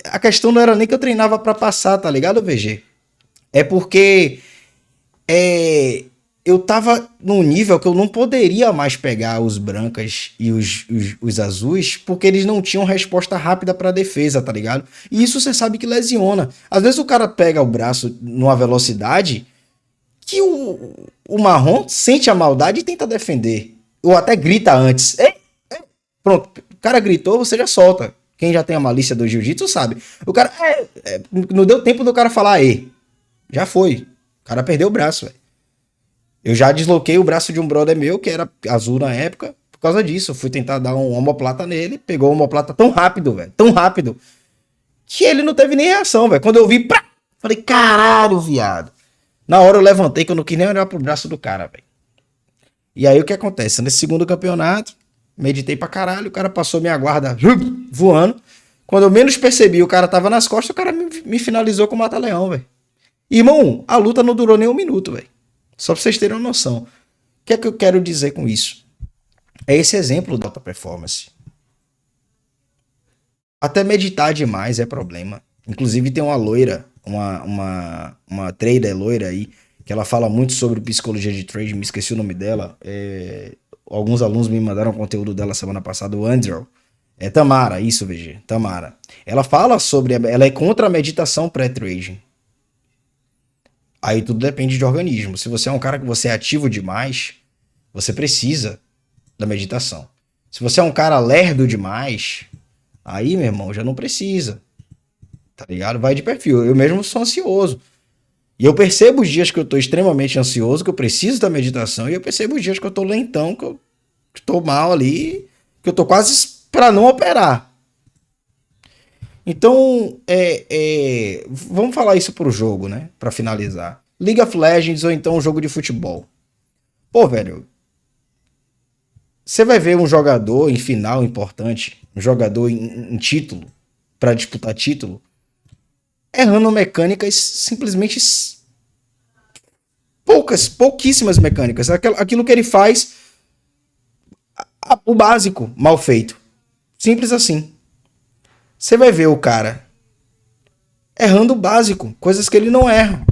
A questão não era nem que eu treinava pra passar, tá ligado, VG? É porque eu tava num nível que eu não poderia mais pegar os brancas e os azuis, porque eles não tinham resposta rápida pra defesa, tá ligado? E isso você sabe que lesiona. Às vezes o cara pega o braço numa velocidade que o marrom sente a maldade e tenta defender. Ou até grita antes. Ei, ei. Pronto, o cara gritou, você já solta. Quem já tem a malícia do jiu-jitsu sabe. O cara. Não deu tempo do cara falar aí. Já foi. O cara perdeu o braço, velho. Eu já desloquei o braço de um brother meu, que era azul na época, por causa disso. Eu fui tentar dar um omoplata nele, pegou o omoplata tão rápido, velho. Tão rápido. Que ele não teve nem reação, velho. Quando eu vi, pá, falei, caralho, viado. Na hora eu levantei, que eu não quis nem olhar pro braço do cara, velho. E aí o que acontece? Nesse segundo campeonato, meditei pra caralho, o cara passou minha guarda voando. Quando eu menos percebi, o cara tava nas costas, o cara me finalizou com o mata-leão, velho. Irmão, a luta não durou nem um minuto, velho. Só pra vocês terem uma noção. O que é que eu quero dizer com isso? É esse exemplo da alta performance. Até meditar demais é problema. Inclusive tem uma loira, uma trader loira aí, que ela fala muito sobre psicologia de trade, me esqueci o nome dela. Alguns alunos me mandaram conteúdo dela semana passada, o Andrew. É Tamara, isso, VG, Tamara. Ela fala sobre, ela é contra a meditação pré-trading. Aí tudo depende de organismo. Se você é um cara que você é ativo demais, você precisa da meditação. Se você é um cara lerdo demais, aí, meu irmão, já não precisa. Tá ligado? Vai de perfil. Eu mesmo sou ansioso. E eu percebo os dias que eu tô extremamente ansioso, que eu preciso da meditação, e eu percebo os dias que eu tô lentão, que eu tô mal ali, que eu tô quase pra não operar. Então, vamos falar isso pro jogo, né? Pra finalizar. League of Legends ou então um jogo de futebol. Pô, velho, você vai ver um jogador em final importante, um jogador em título, pra disputar título, errando mecânicas simplesmente pouquíssimas mecânicas. Aquilo que ele faz, o básico, mal feito. Simples assim. Você vai ver o cara errando o básico, coisas que ele não erra.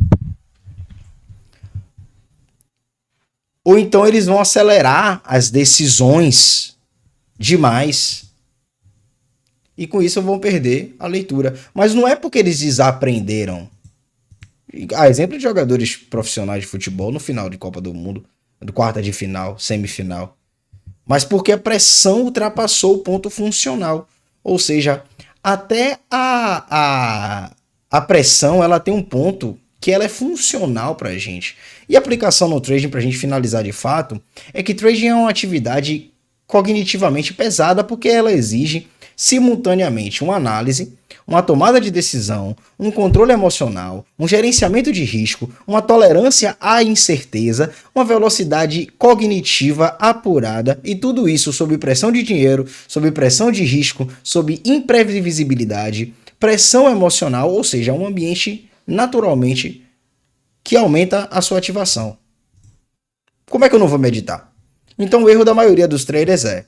Ou então eles vão acelerar as decisões demais. E com isso vão perder a leitura. Mas não é porque eles desaprenderam. Exemplo de jogadores profissionais de futebol no final de Copa do Mundo, do quarta de final, semifinal. Mas porque a pressão ultrapassou o ponto funcional. Ou seja, até a pressão ela tem um ponto que ela é funcional pra gente. E a aplicação no trading, pra gente finalizar de fato, é que trading é uma atividade cognitivamente pesada porque ela exige simultaneamente uma análise, uma tomada de decisão, um controle emocional, um gerenciamento de risco, uma tolerância à incerteza, uma velocidade cognitiva apurada e tudo isso sob pressão de dinheiro, sob pressão de risco, sob imprevisibilidade, pressão emocional, ou seja, um ambiente naturalmente que aumenta a sua ativação. Como é que eu não vou meditar? Então o erro da maioria dos traders é: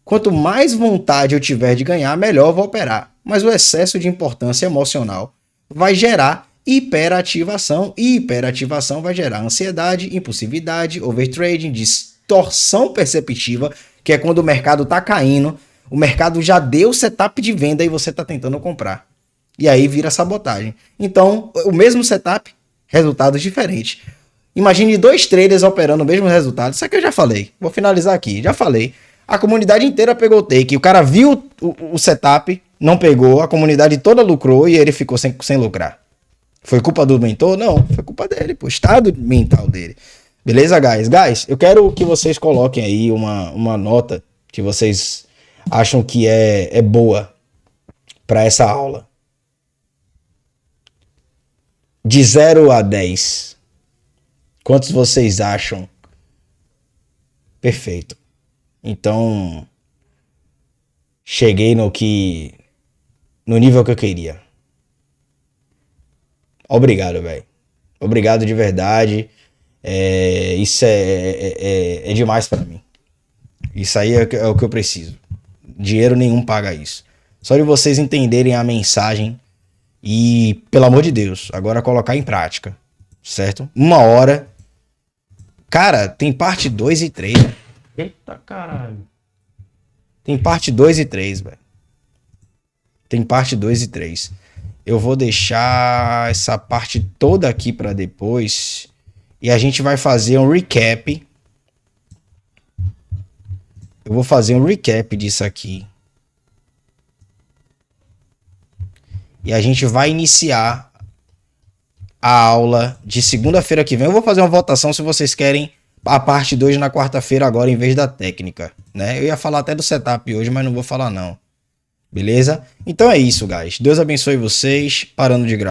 quanto mais vontade eu tiver de ganhar, melhor eu vou operar. Mas o excesso de importância emocional vai gerar hiperativação, e hiperativação vai gerar ansiedade, impulsividade, overtrading, distorção perceptiva, que é quando o mercado está caindo, o mercado já deu setup de venda e você está tentando comprar. E aí vira sabotagem. Então, o mesmo setup, resultados diferentes. Imagine dois traders operando o mesmo resultado. Isso aqui eu já falei. Vou finalizar aqui. Já falei. A comunidade inteira pegou o take. O cara viu o setup, não pegou. A comunidade toda lucrou e ele ficou sem lucrar. Foi culpa do mentor? Não. Foi culpa dele, pô. Estado mental dele. Beleza, guys? Guys, eu quero que vocês coloquem aí uma nota que vocês acham que é boa para essa aula. De 0 a 10. Quantos vocês acham? Perfeito. Então, cheguei no nível que eu queria. Obrigado, velho. Obrigado de verdade. Isso é demais pra mim. Isso aí é o que eu preciso. Dinheiro nenhum paga isso. Só de vocês entenderem a mensagem e, pelo amor de Deus, agora colocar em prática. Certo? 1 hora. Cara, tem parte 2 e 3. Eita caralho. Tem parte 2 e 3, velho. Tem parte 2 e 3. Eu vou deixar essa parte toda aqui pra depois. E a gente vai fazer um recap. Eu vou fazer um recap disso aqui. E a gente vai iniciar a aula de segunda-feira que vem. Eu vou fazer uma votação se vocês querem a parte 2 na quarta-feira agora em vez da técnica, né? Eu ia falar até do setup hoje, mas não vou falar não. Beleza? Então é isso, guys. Deus abençoe vocês. Parando de gravar.